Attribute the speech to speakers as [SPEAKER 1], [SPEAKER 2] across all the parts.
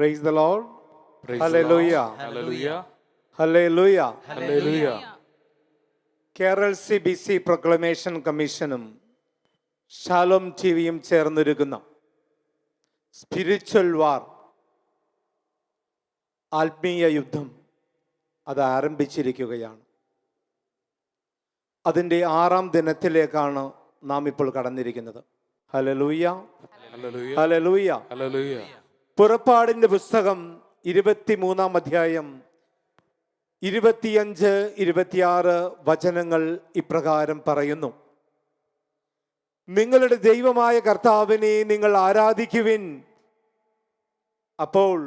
[SPEAKER 1] Praise the Lord.
[SPEAKER 2] Praise
[SPEAKER 1] Hallelujah.
[SPEAKER 2] the Lord. Hallelujah.
[SPEAKER 1] Hallelujah.
[SPEAKER 2] Hallelujah.
[SPEAKER 1] Kerala CBC proclamation കമ്മീഷനും Shalom ടിവിയും ചേർന്നൊരുക്കുന്ന spiritual വാർ, ആത്മീയ യുദ്ധം, അത് ആരംഭിച്ചിരിക്കുകയാണ്. അതിൻ്റെ 6ാം ദിനത്തിലേക്കാണ് നാം ഇപ്പോൾ കടന്നിരിക്കുന്നത്. Hallelujah,
[SPEAKER 2] Hallelujah.
[SPEAKER 1] ഹല്ലേലൂയ.
[SPEAKER 2] Hallelujah.
[SPEAKER 1] പുറപ്പാടിൻ്റെ പുസ്തകം 23-ാം അധ്യായം 25-26 വചനങ്ങൾ ഇപ്രകാരം പറയുന്നു: നിങ്ങളുടെ ദൈവമായ കർത്താവിനെ നിങ്ങൾ ആരാധിക്കുവിൻ, അപ്പോൾ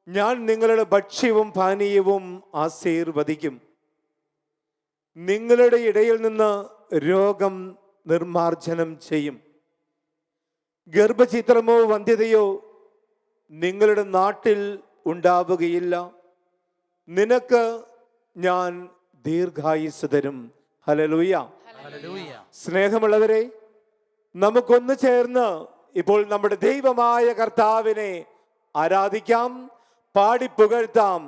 [SPEAKER 1] ഞാൻ നിങ്ങളുടെ ഭക്ഷ്യവും പാനീയവും ആശീർവദിക്കും. നിങ്ങളുടെ ഇടയിൽ നിന്ന് രോഗം നിർമാർജനം ചെയ്യും. ഗർഭഛിദ്രമോ വന്ധ്യതയോ നിങ്ങളുടെ നാട്ടിൽ ഉണ്ടാവുകയില്ല. നിനക്ക് ഞാൻ ദീർഘായുസ്സ് തരും. ഹല്ലേലൂയ. സ്നേഹമുള്ളവരെ, നമുക്കൊന്ന് ചേർന്ന് ഇപ്പോൾ നമ്മുടെ ദൈവമായ കർത്താവിനെ ആരാധിക്കാം, പാടിപ്പുകഴ്ത്താം.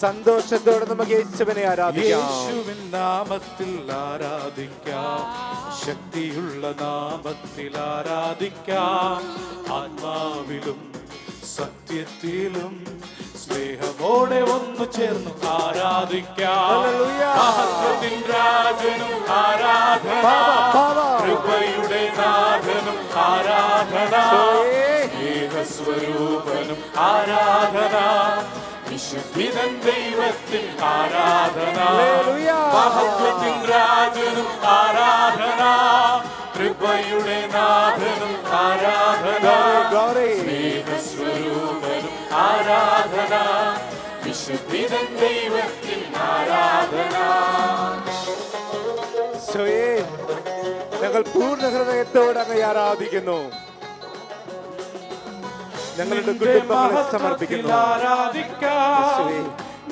[SPEAKER 1] സന്തോഷത്തോടെ നമുക്ക് യേശുവിനെ ആരാധിക്കാം.
[SPEAKER 2] യേശുവിൻ നാമത്തിൽ ആരാധിക്കാം, ശക്തിയുള്ള നാമത്തിൽ ആരാധിക്കാം. ആത്മാവിലും സത്യത്തിലും സ്നേഹമോടെ ഒന്നു ചേർന്ന് ആരാധിക്കാം. മഹത്വത്തിൻ രാജനും ആരാധന, കൃപയുടെ നാഥനും ആരാധന, സ്നേഹസ്വരൂപനും ആരാധന, വിശുദ്ധിതൻ ദൈവത്തിൻ ആരാധന. മഹത്വത്തിൻ രാജനും ആരാധന, കൃപയുടെ നാഥനും ആരാധന, സ്നേഹസ്വരൂപനും ആരാധന, വിശുദ്ധിതൻ ദൈവത്തിൻ ആരാധന.
[SPEAKER 1] ഞങ്ങൾ പൂർണ്ണ ഹൃദയത്തോടെ അങ്ങ് ആരാധിക്കുന്നു. ഞങ്ങളുടെ കുടുംബങ്ങളെ സമർപ്പിക്കുന്നു.
[SPEAKER 2] ആരാധിക്കാം,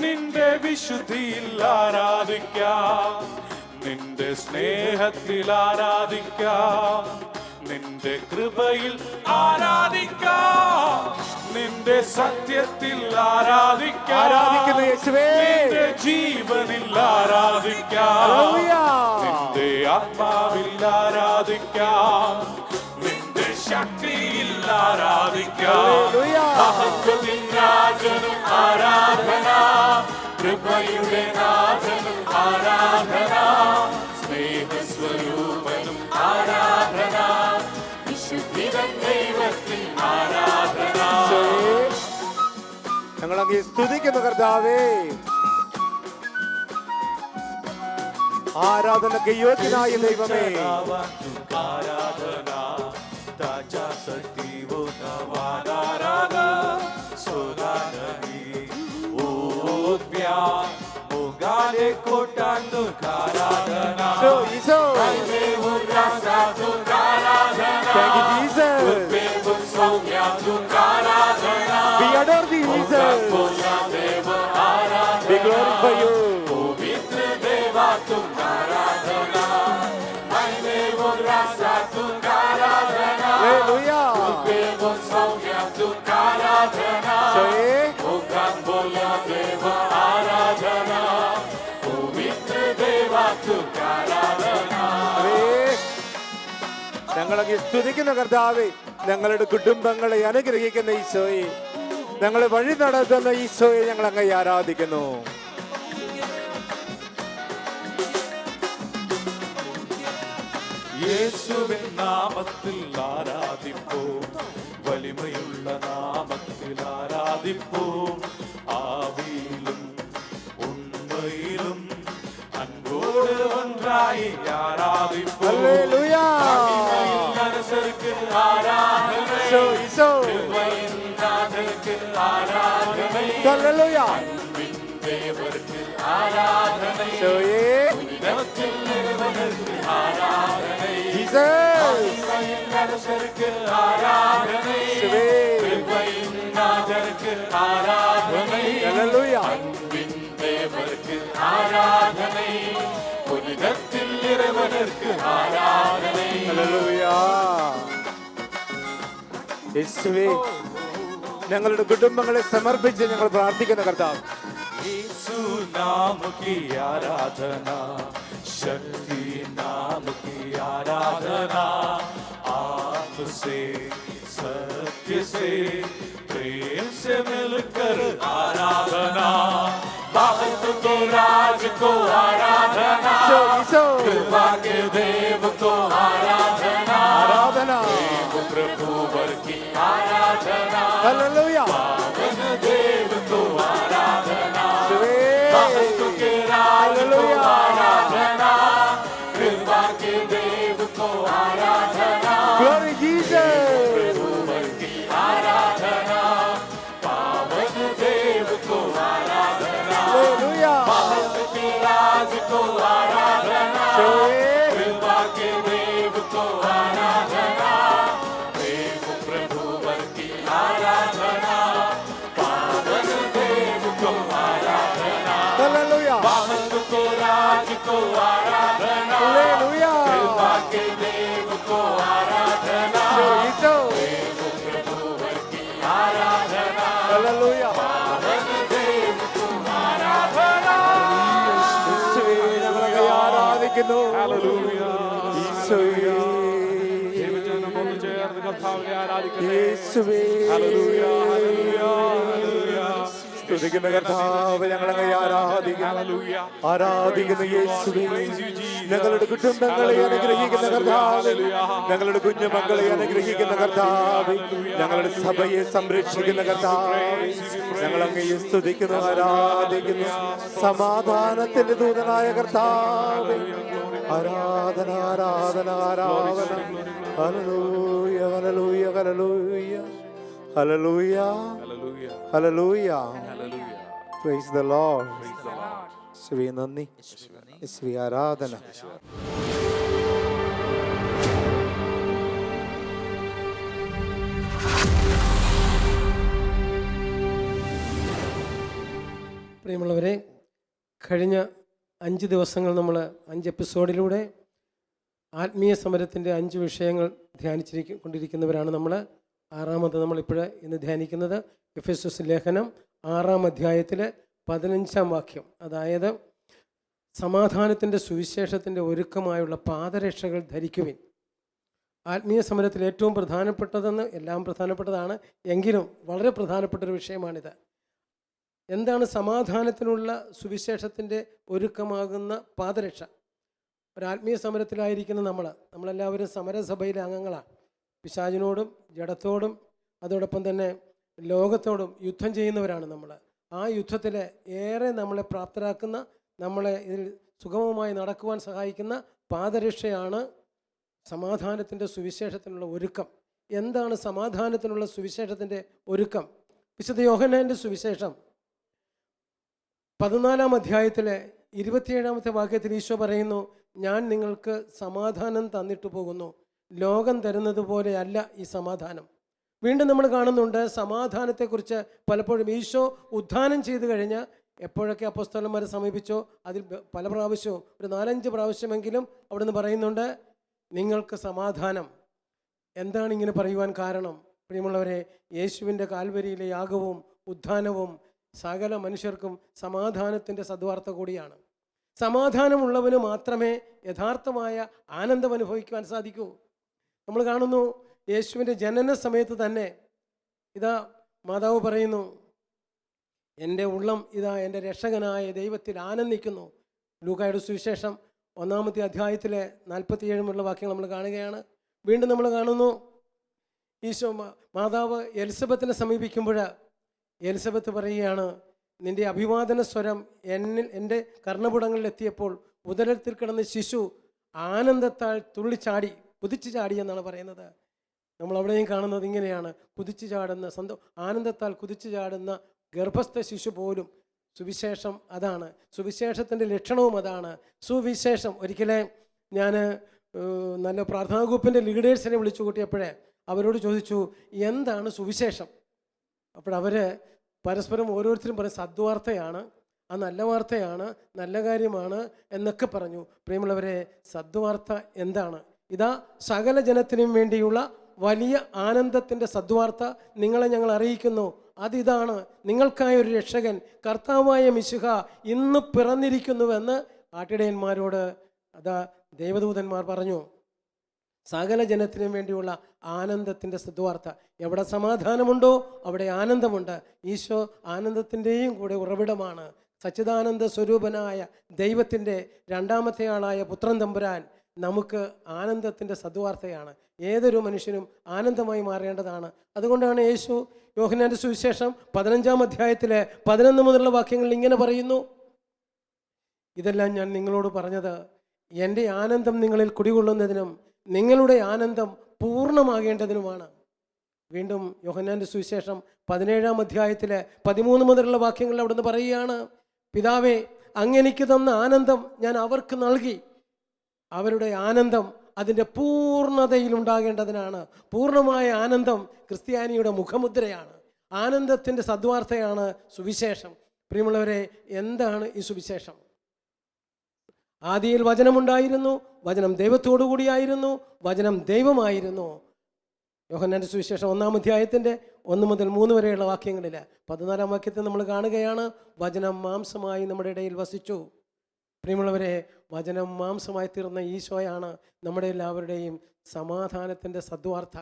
[SPEAKER 2] നിന്റെ വിശുദ്ധിയിൽ ആരാധിക്കാം, നിന്റെ സ്നേഹത്തിൽ ആരാധിക്കാം, നിന്റെ കൃപയിൽ ആരാധിക്കാം, നിന്റെ സത്യത്തിൽ ആരാധിക്കാം, നിന്റെ ജീവനിൽ ആരാധിക്കാം, നിന്റെ ആത്മാവിൽ ആരാധിക്കാം, നിന്റെ ശക്തിയിൽ ആരാധിക്കാം. മഹത്വത്തിൻ രാജനും ആരാധന, കൃപയുടെ നാഥനും ആരാധന, സ്നേഹസ്വരൂപനും ആരാധന, വിശുദ്ധിതൻ ദൈവത്തിൻ ആരാധന.
[SPEAKER 1] ഞങ്ങൾ അങ്ങേ സ്തുതിക്കുന്നു കർത്താവേ. ആരാധനയ്ക്ക് യോഗ്യനായ ദൈവമേ,
[SPEAKER 2] ആരാധന താജാ സജീവോ നവാനാരാധന സുരാധനി ഓപ്യാ മുഗാലെ കോട്ടാണ്ടു ആരാധന.
[SPEAKER 1] Thank you, Jesus. We adore thee, Jesus. We glorify you. Hallelujah. ഞങ്ങളെ സ്തുതിക്കുന്ന കർത്താവേ, ഞങ്ങളുടെ കുടുംബങ്ങളെ അനുഗ്രഹിക്കുന്ന ഈശോയെ, ഞങ്ങളെ വഴി നടത്തുന്ന ഈശോയെ ഞങ്ങൾ അങ്ങ് ആരാധിക്കുന്നു.
[SPEAKER 2] യേശുവിൻ നാമത്തിൽ ആരാധിപ്പോ, വലിമയുള്ള നാമത്തിൽ ആരാധിപ്പോ, ആവിയിലും ഉണ്മയിലും അൻപോട് ഒന്നായി ആരാധിപ്പോ. മനസ്സർക്ക് ആരാധന, ദേവർക്ക് ആരാധന, മനസ്സർക്ക് ആരാധന, ആരാധന, ദേവർക്ക് ആരാധന, പുനിതത്തിൽ ഇറവനർക്ക് ആരാധന.
[SPEAKER 1] ഹല്ലേലൂയ. യേശുവേ, ഞങ്ങളുടെ കുടുംബങ്ങളെ സമർപ്പിച്ച് ഞങ്ങൾ പ്രാർത്ഥിക്കുന്ന കർത്താവ്,
[SPEAKER 2] यीशु नाम की आराधना, शक्ति नाम की आराधना, आपसे सत्य से प्रेम से मिलकर आराधना, बाबत के राज को आराधना,
[SPEAKER 1] ഈശോ, ഈശോ,
[SPEAKER 2] कृपा के देव को आराधना,
[SPEAKER 1] ആരാധന.
[SPEAKER 2] देव प्रभु वर की आराधना,
[SPEAKER 1] ഹല്ലേലൂയ.
[SPEAKER 2] पावन देव को आराधना,
[SPEAKER 1] യേശുവേ,
[SPEAKER 2] भक्त के राज को
[SPEAKER 1] ഹല്ലേലൂയ.
[SPEAKER 2] आराधना, कृपा के देव को आराधना,
[SPEAKER 1] Glory Jesus.
[SPEAKER 2] प्रभुवर की आराधना, पावन देव को आराधना,
[SPEAKER 1] ഹല്ലേലൂയ.
[SPEAKER 2] भक्त के राज को आराधना,
[SPEAKER 1] യേശുവേ,
[SPEAKER 2] कृपा के देव को आराधना, देव प्रभुवर की आराधना, पावन देव को आराधना,
[SPEAKER 1] ഹല്ലേലൂയ.
[SPEAKER 2] भक्त के राज को आराधना,
[SPEAKER 1] ഹല്ലേലൂയ.
[SPEAKER 2] कृपा के देव को आराधना,
[SPEAKER 1] ഈശോ,
[SPEAKER 2] देव प्रभुवर की आराधना,
[SPEAKER 1] ഹല്ലേലൂയ.
[SPEAKER 2] पावन देव को आराधना,
[SPEAKER 1] യേശുവേ, ഞങ്ങളെ ആരാധിക്കുന്നു. ഈശോയേ, യേശുവേ, സ്തുതിക്കുന്ന കർത്താവ്, ഞങ്ങളെ ആരാധിക്കുന്നു. ആരാധിക്കുന്ന യേശുവേ, ഞങ്ങളുടെ കുടുംബങ്ങളെ അനുഗ്രഹിക്കുന്ന കർത്താവ്, ഞങ്ങളുടെ കുഞ്ഞുമക്കളെ അനുഗ്രഹിക്കുന്ന കർത്താവ്, ഞങ്ങളുടെ സഭയെ സംരക്ഷിക്കുന്ന കർത്താവ്, ഞങ്ങളങ്ങയെ സ്തുതിക്കുന്നു, ആരാധിക്കുന്നു. സമാധാനത്തിന്റെ ദൂതനായ കർത്താവ്, ആരാധന, ആരാധന, ആരാധന. Hallelujah, hallelujah, hallelujah, hallelujah, hallelujah. Praise the Lord. യേശുവേ നന്ദി, യേശുവേ ആരാധന.
[SPEAKER 3] പ്രിയമുള്ളവരെ, കഴിഞ്ഞ 5 ദിവസങ്ങൾ നമ്മൾ 5 എപ്പിസോഡിലൂടെ ആത്മീയ സമരത്തിൻ്റെ 5 വിഷയങ്ങൾ കൊണ്ടിരിക്കുന്നവരാണ് നമ്മൾ. ആറാമത് നമ്മളിപ്പോൾ ഇന്ന് ധ്യാനിക്കുന്നത് എഫെസോസ് ലേഖനം 6-ാം അധ്യായത്തിലെ 15-ാം വാക്യം, അതായത് സമാധാനത്തിൻ്റെ സുവിശേഷത്തിൻ്റെ ഒരുക്കമായുള്ള പാദരക്ഷകൾ ധരിക്കുവിൻ. ആത്മീയ സമരത്തിൽ ഏറ്റവും പ്രധാനപ്പെട്ടതെന്ന്, എല്ലാം പ്രധാനപ്പെട്ടതാണ് എങ്കിലും വളരെ പ്രധാനപ്പെട്ടൊരു വിഷയമാണിത്. എന്താണ് സമാധാനത്തിനുള്ള സുവിശേഷത്തിൻ്റെ ഒരുക്കമാകുന്ന പാദരക്ഷ? ഒരാത്മീയ സമരത്തിലായിരിക്കുന്ന നമ്മളെല്ലാവരും സമരസഭയിലെ അംഗങ്ങളാണ്. പിശാചിനോടും ജഡത്തോടും അതോടൊപ്പം തന്നെ ലോകത്തോടും യുദ്ധം ചെയ്യുന്നവരാണ് നമ്മൾ. ആ യുദ്ധത്തിൽ ഏറെ നമ്മളെ പ്രാപ്തരാക്കുന്ന, നമ്മളെ ഇതിൽ സുഗമമായി നടക്കുവാൻ സഹായിക്കുന്ന പാദരക്ഷയാണ് സമാധാനത്തിൻ്റെ സുവിശേഷത്തിനുള്ള ഒരുക്കം. എന്താണ് സമാധാനത്തിനുള്ള സുവിശേഷത്തിൻ്റെ ഒരുക്കം? വിശുദ്ധ യോഹന്നാൻ്റെ സുവിശേഷം 14-ാം അധ്യായത്തിലെ 27-ാമത്തെ വാക്യത്തിൽ ഈശോ പറയുന്നു, ഞാൻ നിങ്ങൾക്ക് സമാധാനം തന്നിട്ട് പോകുന്നു, ലോകം തരുന്നത് പോലെയല്ല ഈ സമാധാനം. വീണ്ടും നമ്മൾ കാണുന്നുണ്ട് സമാധാനത്തെക്കുറിച്ച് പലപ്പോഴും ഈശോ ഉദ്ധാനം ചെയ്തു കഴിഞ്ഞ് എപ്പോഴൊക്കെ അപ്പോസ്തലന്മാരെ സമീപിച്ചോ അതിൽ പല പ്രാവശ്യവും, ഒരു 4-5 പ്രാവശ്യമെങ്കിലും അവിടെ നിന്ന് പറയുന്നുണ്ട്, നിങ്ങൾക്ക് സമാധാനം. എന്താണ് ഇങ്ങനെ പറയുവാൻ കാരണം? പ്രിയമുള്ളവരെ, യേശുവിൻ്റെ കാൽവരിയിലെ യാഗവും ഉദ്ധാനവും സകല മനുഷ്യർക്കും സമാധാനത്തിൻ്റെ സദ്വാർത്ത കൂടിയാണ്. സമാധാനമുള്ളവന് മാത്രമേ യഥാർത്ഥമായ ആനന്ദം അനുഭവിക്കുവാൻ സാധിക്കൂ. നമ്മൾ കാണുന്നു യേശുവിൻ്റെ ജനന സമയത്ത് തന്നെ ഇതാ മാതാവ് പറയുന്നു, എൻ്റെ ഉള്ളം ഇതാ എൻ്റെ രക്ഷകനായ ദൈവത്തിൽ ആനന്ദിക്കുന്നു. ലൂക്കായുടെ സുവിശേഷം 1-ാമത്തെ അധ്യായത്തിലെ 47 വാക്യങ്ങൾ നമ്മൾ കാണുകയാണ്. വീണ്ടും നമ്മൾ കാണുന്നു ഈശോ മാതാവ് എലിസബത്തിനെ സമീപിക്കുമ്പോൾ എലിസബത്ത് പറയുകയാണ്, നിൻ്റെ അഭിവാദന സ്വരം എൻ്റെ കർണപുടങ്ങളിൽ എത്തിയപ്പോൾ ഉദരത്തിൽ കിടന്ന ശിശു ആനന്ദത്താൽ തുള്ളിച്ചാടി, കുതിച്ചു ചാടി എന്നാണ് പറയുന്നത്. നമ്മൾ അവിടെയും കാണുന്നത് ഇങ്ങനെയാണ്, കുതിച്ചു ചാടുന്ന ആനന്ദത്താൽ കുതിച്ചു ചാടുന്ന ഗർഭസ്ഥ ശിശു പോലും. സുവിശേഷം അതാണ്, സുവിശേഷത്തിൻ്റെ ലക്ഷണവും അതാണ്. സുവിശേഷം. ഒരിക്കലേ ഞാൻ നല്ല പ്രാർത്ഥനാ ഗ്രൂപ്പിൻ്റെ ലീഡേഴ്സിനെ വിളിച്ചു കൂട്ടിയപ്പോഴേ അവരോട് ചോദിച്ചു, എന്താണ് സുവിശേഷം? അപ്പോഴവർ പരസ്പരം ഓരോരുത്തരും പറയും, സദ്വാർത്തയാണ്, ആ നല്ല വാർത്തയാണ്, നല്ല കാര്യമാണ് എന്നൊക്കെ പറഞ്ഞു. പ്രിയമുള്ളവരെ, സദ്വാർത്ത എന്താണ്? ഇതാ സകല ജനത്തിനും വേണ്ടിയുള്ള വലിയ ആനന്ദത്തിൻ്റെ സദ്വാർത്ത നിങ്ങളെ ഞങ്ങൾ അറിയിക്കുന്നു. അതിതാണ്, നിങ്ങൾക്കായ ഒരു രക്ഷകൻ കർത്താവായ മിശിഹ ഇന്ന് പിറന്നിരിക്കുന്നുവെന്ന് ആട്ടിടയന്മാരോട് അതാ ദൈവദൂതന്മാർ പറഞ്ഞു. സകല ജനത്തിനും വേണ്ടിയുള്ള ആനന്ദത്തിൻ്റെ സദ്വാർത്ത. എവിടെ സമാധാനമുണ്ടോ അവിടെ ആനന്ദമുണ്ട്. ഈശോ ആനന്ദത്തിൻ്റെയും കൂടെ ഉറവിടമാണ്. സച്ചിദാനന്ദ സ്വരൂപനായ ദൈവത്തിൻ്റെ രണ്ടാമത്തെ ആളായ പുത്രൻ തമ്പുരാൻ നമുക്ക് ആനന്ദത്തിൻ്റെ സദ്വാർത്തയാണ്. ഏതൊരു മനുഷ്യനും ആനന്ദമായി മാറേണ്ടതാണ്. അതുകൊണ്ടാണ് യേശു യോഹന്നാന്റെ സുവിശേഷം 15-ാം അധ്യായത്തിലെ 11 മുതലുള്ള വാക്യങ്ങളിൽ ഇങ്ങനെ പറയുന്നു, ഇതെല്ലാം ഞാൻ നിങ്ങളോട് പറഞ്ഞത് എൻ്റെ ആനന്ദം നിങ്ങളിൽ കുടികൊള്ളുന്നതിനും നിങ്ങളുടെ ആനന്ദം പൂർണ്ണമാകേണ്ടതിനുമാണ്. വീണ്ടും യോഹന്നാന്റെ സുവിശേഷം 17-ാം അധ്യായത്തിലെ 13 മുതലുള്ള വാക്യങ്ങളിൽ അവിടുന്ന് പറയുകയാണ്, പിതാവേ, അങ്ങെനിക്ക് തന്ന ആനന്ദം ഞാൻ അവർക്ക് നൽകി. അവരുടെ ആനന്ദം അതിൻ്റെ പൂർണ്ണതയിലുണ്ടാകേണ്ടതിനാണ്. പൂർണ്ണമായ ആനന്ദം ക്രിസ്ത്യാനിയുടെ മുഖമുദ്രയാണ്. ആനന്ദത്തിൻ്റെ സദ്വാർത്തയാണ് സുവിശേഷം. പ്രിയമുള്ളവരെ, എന്താണ് ഈ സുവിശേഷം? ആദിയിൽ വചനമുണ്ടായിരുന്നു, വചനം ദൈവത്തോടു കൂടിയായിരുന്നു, വചനം ദൈവമായിരുന്നു. യോഹന്നാന്റെ സുവിശേഷം 1-ാം അധ്യായത്തിൻ്റെ 1 മുതൽ 3 വരെയുള്ള വാക്യങ്ങളിൽ 14-ാം വാക്യത്തിൽ നമ്മൾ കാണുകയാണ്, വചനം മാംസമായി നമ്മുടെ ഇടയിൽ വസിച്ചു. പ്രിയമുള്ളവരെ, വചനം മാംസമായി തീർന്ന ഈശോയാണ് നമ്മുടെ എല്ലാവരുടെയും സമാധാനത്തിൻ്റെ സദ്വാർത്ത.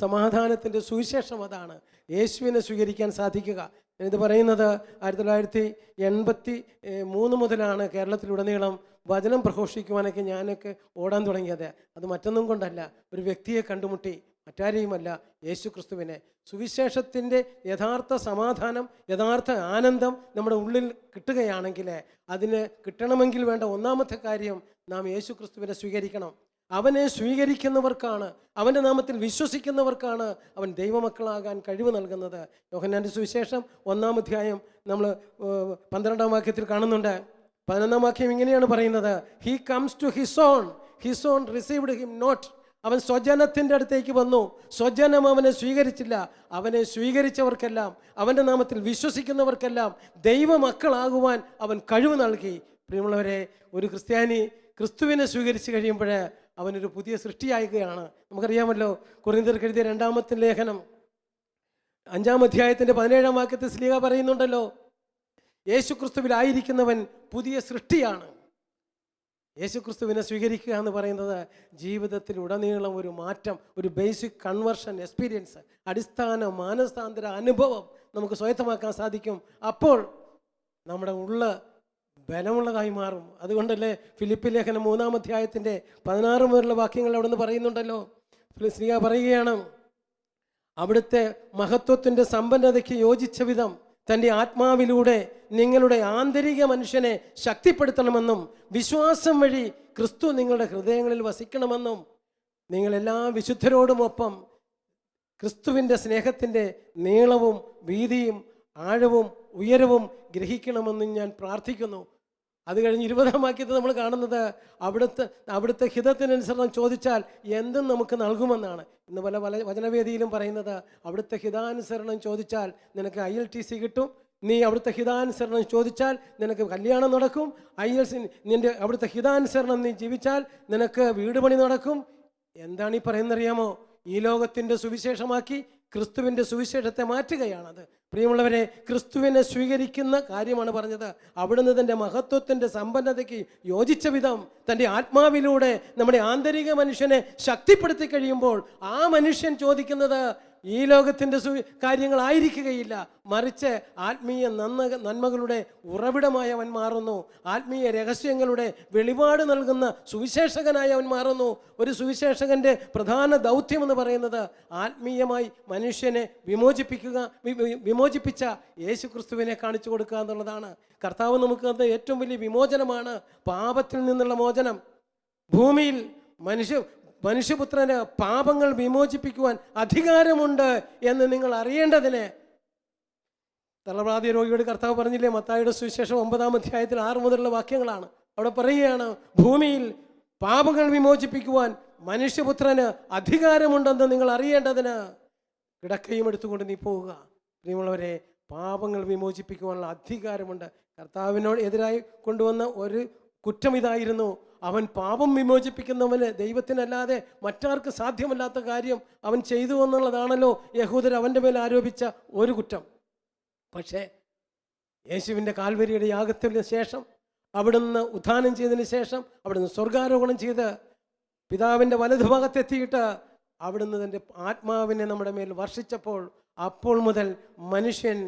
[SPEAKER 3] സമാധാനത്തിൻ്റെ സുവിശേഷം അതാണ്. യേശുവിനെ സ്വീകരിക്കാൻ സാധിക്കുക. ഇത് പറയുന്നത് 1983 മുതലാണ് കേരളത്തിലുടനീളം വചനം പ്രഘോഷിക്കുവാനൊക്കെ ഞാനൊക്കെ ഓടാൻ തുടങ്ങിയത്. അത് മറ്റൊന്നും കൊണ്ടല്ല, ഒരു വ്യക്തിയെ കണ്ടുമുട്ടി, മറ്റാരെയുമല്ല, യേശു ക്രിസ്തുവിനെ. സുവിശേഷത്തിൻ്റെ യഥാർത്ഥ സമാധാനം, യഥാർത്ഥ ആനന്ദം നമ്മുടെ ഉള്ളിൽ കിട്ടുകയാണെങ്കിൽ അതിന് കിട്ടണമെങ്കിൽ വേണ്ട ഒന്നാമത്തെ കാര്യം നാം യേശു ക്രിസ്തുവിനെ സ്വീകരിക്കണം. അവനെ സ്വീകരിക്കുന്നവർക്കാണ്, അവൻ്റെ നാമത്തിൽ വിശ്വസിക്കുന്നവർക്കാണ് അവൻ ദൈവമക്കളാകാൻ കഴിവ് നൽകുന്നത്. യോഹന്നാന്റെ സുവിശേഷം 1-ാം അധ്യായം നമ്മൾ 12-ാം വാക്യത്തിൽ കാണുന്നുണ്ട്. 11-ാം വാക്യം ഇങ്ങനെയാണ് പറയുന്നത്, he comes to his own received him not. അവൻ സ്വജനത്തിൻ്റെ അടുത്തേക്ക് വന്നു, സ്വജനം അവനെ സ്വീകരിച്ചില്ല. അവനെ സ്വീകരിച്ചവർക്കെല്ലാം, അവൻ്റെ നാമത്തിൽ വിശ്വസിക്കുന്നവർക്കെല്ലാം ദൈവമക്കളാകുവാൻ അവൻ കഴിവ് നൽകി. പ്രിയമുള്ളവരെ, ഒരു ക്രിസ്ത്യാനി ക്രിസ്തുവിനെ സ്വീകരിച്ച് കഴിയുമ്പോൾ അവനൊരു പുതിയ സൃഷ്ടിയാകുകയാണ്. നമുക്കറിയാമല്ലോ, കൊരിന്ത്യർക്ക് എഴുതിയ 2-ാമത്തെ ലേഖനം 5-ാം അധ്യായത്തിൻ്റെ 17-ാം വാക്യത്തിൽ ശ്ലീഹ പറയുന്നുണ്ടല്ലോ, യേശു ക്രിസ്തുവിലായിരിക്കുന്നവൻ പുതിയ സൃഷ്ടിയാണ്. യേശു ക്രിസ്തുവിനെ സ്വീകരിക്കുക എന്ന് പറയുന്നത് ജീവിതത്തിൽ ഉടനീളം ഒരു മാറ്റം, ഒരു ബേസിക് കൺവേർഷൻ എക്സ്പീരിയൻസ്, അടിസ്ഥാന മാനസാന്തര അനുഭവം നമുക്ക് സ്വായത്തമാക്കാൻ സാധിക്കും. അപ്പോൾ നമ്മുടെ ഉള്ള ബലമുള്ളതായി മാറും. അതുകൊണ്ടല്ലേ ഫിലിപ്പി ലേഖനം 3-ാം അധ്യായത്തിൻ്റെ 16 മുതലുള്ള വാക്യങ്ങൾ അവിടെ നിന്ന് പറയുന്നുണ്ടല്ലോ. ശ്ലീഹ പറയുകയാണ്, അവിടുത്തെ മഹത്വത്തിൻ്റെ സമ്പന്നതയ്ക്ക് യോജിച്ച വിധം തൻ്റെ ആത്മാവിലൂടെ നിങ്ങളുടെ ആന്തരിക മനുഷ്യനെ ശക്തിപ്പെടുത്തണമെന്നും വിശ്വാസം വഴി ക്രിസ്തു നിങ്ങളുടെ ഹൃദയങ്ങളിൽ വസിക്കണമെന്നും നിങ്ങളെല്ലാ വിശുദ്ധരോടുമൊപ്പം ക്രിസ്തുവിൻ്റെ സ്നേഹത്തിൻ്റെ നീളവും വീതിയും ആഴവും ഉയരവും ഗ്രഹിക്കണമെന്നും ഞാൻ പ്രാർത്ഥിക്കുന്നു. അത് കഴിഞ്ഞ് 20-ാം വാക്യത്തിൽ നമ്മൾ കാണുന്നത്, അവിടുത്തെ ഹിതത്തിനനുസരണം ചോദിച്ചാൽ എന്തും നമുക്ക് നൽകുമെന്നാണ്. ഇന്ന് പല വചനവേദിയിലും പറയുന്നത്, അവിടുത്തെ ഹിതാനുസരണം ചോദിച്ചാൽ നിനക്ക് ILTC കിട്ടും, നീ അവിടുത്തെ ഹിതാനുസരണം ചോദിച്ചാൽ നിനക്ക് കല്യാണം നടക്കും, നിൻ്റെ അവിടുത്തെ ഹിതാനുസരണം നീ ജീവിച്ചാൽ നിനക്ക് വീട് പണി നടക്കും. എന്താണ് ഈ പറയുന്നറിയാമോ? ഈ ലോകത്തിൻ്റെ സുവിശേഷമാക്കി ക്രിസ്തുവിൻ്റെ സുവിശേഷത്തെ മാറ്റുകയാണത്. പ്രിയമുള്ളവരെ, ക്രിസ്തുവിനെ സ്വീകരിക്കുന്ന കാര്യമാണ് പറഞ്ഞത്. അവിടുന്ന് തൻ്റെ മഹത്വത്തിൻ്റെ സമ്പന്നതയ്ക്ക് യോജിച്ച വിധം തൻ്റെ ആത്മാവിലൂടെ നമ്മുടെ ആന്തരിക മനുഷ്യനെ ശക്തിപ്പെടുത്തി കഴിയുമ്പോൾ ആ മനുഷ്യൻ ചോദിക്കുന്നത് ഈ ലോകത്തിൻ്റെ കാര്യങ്ങളായിരിക്കുകയില്ല, മറിച്ച് ആത്മീയ നന്മകളുടെ ഉറവിടമായി അവൻ മാറുന്നു. ആത്മീയ രഹസ്യങ്ങളുടെ വെളിപാട് നൽകുന്ന സുവിശേഷകനായി അവൻ മാറുന്നു. ഒരു സുവിശേഷകൻ്റെ പ്രധാന ദൗത്യം എന്ന് പറയുന്നത് ആത്മീയമായി മനുഷ്യനെ വിമോചിപ്പിച്ച യേശു ക്രിസ്തുവിനെ കാണിച്ചു കൊടുക്കുക എന്നുള്ളതാണ്. കർത്താവ് നമുക്ക് തന്ന ഏറ്റവും വലിയ വിമോചനമാണ് പാപത്തിൽ നിന്നുള്ള മോചനം. ഭൂമിയിൽ മനുഷ്യപുത്രന് പാപങ്ങൾ വിമോചിപ്പിക്കുവാൻ അധികാരമുണ്ട് എന്ന് നിങ്ങൾ അറിയേണ്ടതിന്. തളർവാദി രോഗിയോട് കർത്താവ് പറഞ്ഞില്ലേ, മത്തായിയുടെ സുവിശേഷം 9-ാം അധ്യായത്തിൽ 6 മുതലുള്ള വാക്യങ്ങളാണ്. അവിടെ പറയുകയാണ്, ഭൂമിയിൽ പാപങ്ങൾ വിമോചിപ്പിക്കുവാൻ മനുഷ്യപുത്രന് അധികാരമുണ്ടെന്ന് നിങ്ങൾ അറിയേണ്ടതിന് കിടക്കയും എടുത്തുകൊണ്ട് നീ പോവുക. പ്രിയമുള്ളവരെ, പാപങ്ങൾ വിമോചിപ്പിക്കുവാനുള്ള അധികാരമുണ്ട്. കർത്താവിനോട് എതിരായി കൊണ്ടുവന്ന ഒരു കുറ്റം ഇതായിരുന്നു, അവൻ പാപം വിമോചിപ്പിക്കുന്നവന് ദൈവത്തിനല്ലാതെ മറ്റാർക്ക് സാധ്യമല്ലാത്ത കാര്യം അവൻ ചെയ്തു എന്നുള്ളതാണല്ലോ യഹൂദർ അവൻ്റെ മേൽ ആരോപിച്ച ഒരു കുറ്റം. പക്ഷേ യേശുവിൻ്റെ കാൽവരിയുടെ യാഗത്തിന് ശേഷം, അവിടുന്ന് ഉത്ഥാനം ചെയ്തതിന് ശേഷം, അവിടുന്ന് സ്വർഗാരോഹണം ചെയ്ത് പിതാവിൻ്റെ വലതുഭാഗത്തെത്തിയിട്ട് അവിടുന്ന് തൻ്റെ ആത്മാവിനെ നമ്മുടെ മേൽ വർഷിച്ചപ്പോൾ, അപ്പോൾ മുതൽ മനുഷ്യൻ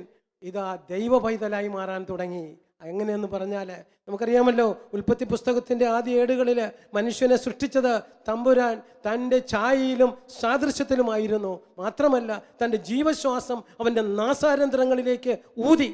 [SPEAKER 3] ഇതാ ദൈവ പൈതലായി മാറാൻ തുടങ്ങി. എങ്ങനെയെന്ന് പറഞ്ഞാൽ നമുക്കറിയാമല്ലോ, ഉൽപ്പത്തി പുസ്തകത്തിൻ്റെ ആദ്യ ഏടുകളിൽ മനുഷ്യനെ സൃഷ്ടിച്ചത് തമ്പുരാൻ തൻ്റെ ഛായയിലും സാദൃശ്യത്തിലുമായിരുന്നു. മാത്രമല്ല തൻ്റെ ജീവശ്വാസം അവൻ്റെ നാസാരന്ധ്രങ്ങളിലേക്ക് ഊതി.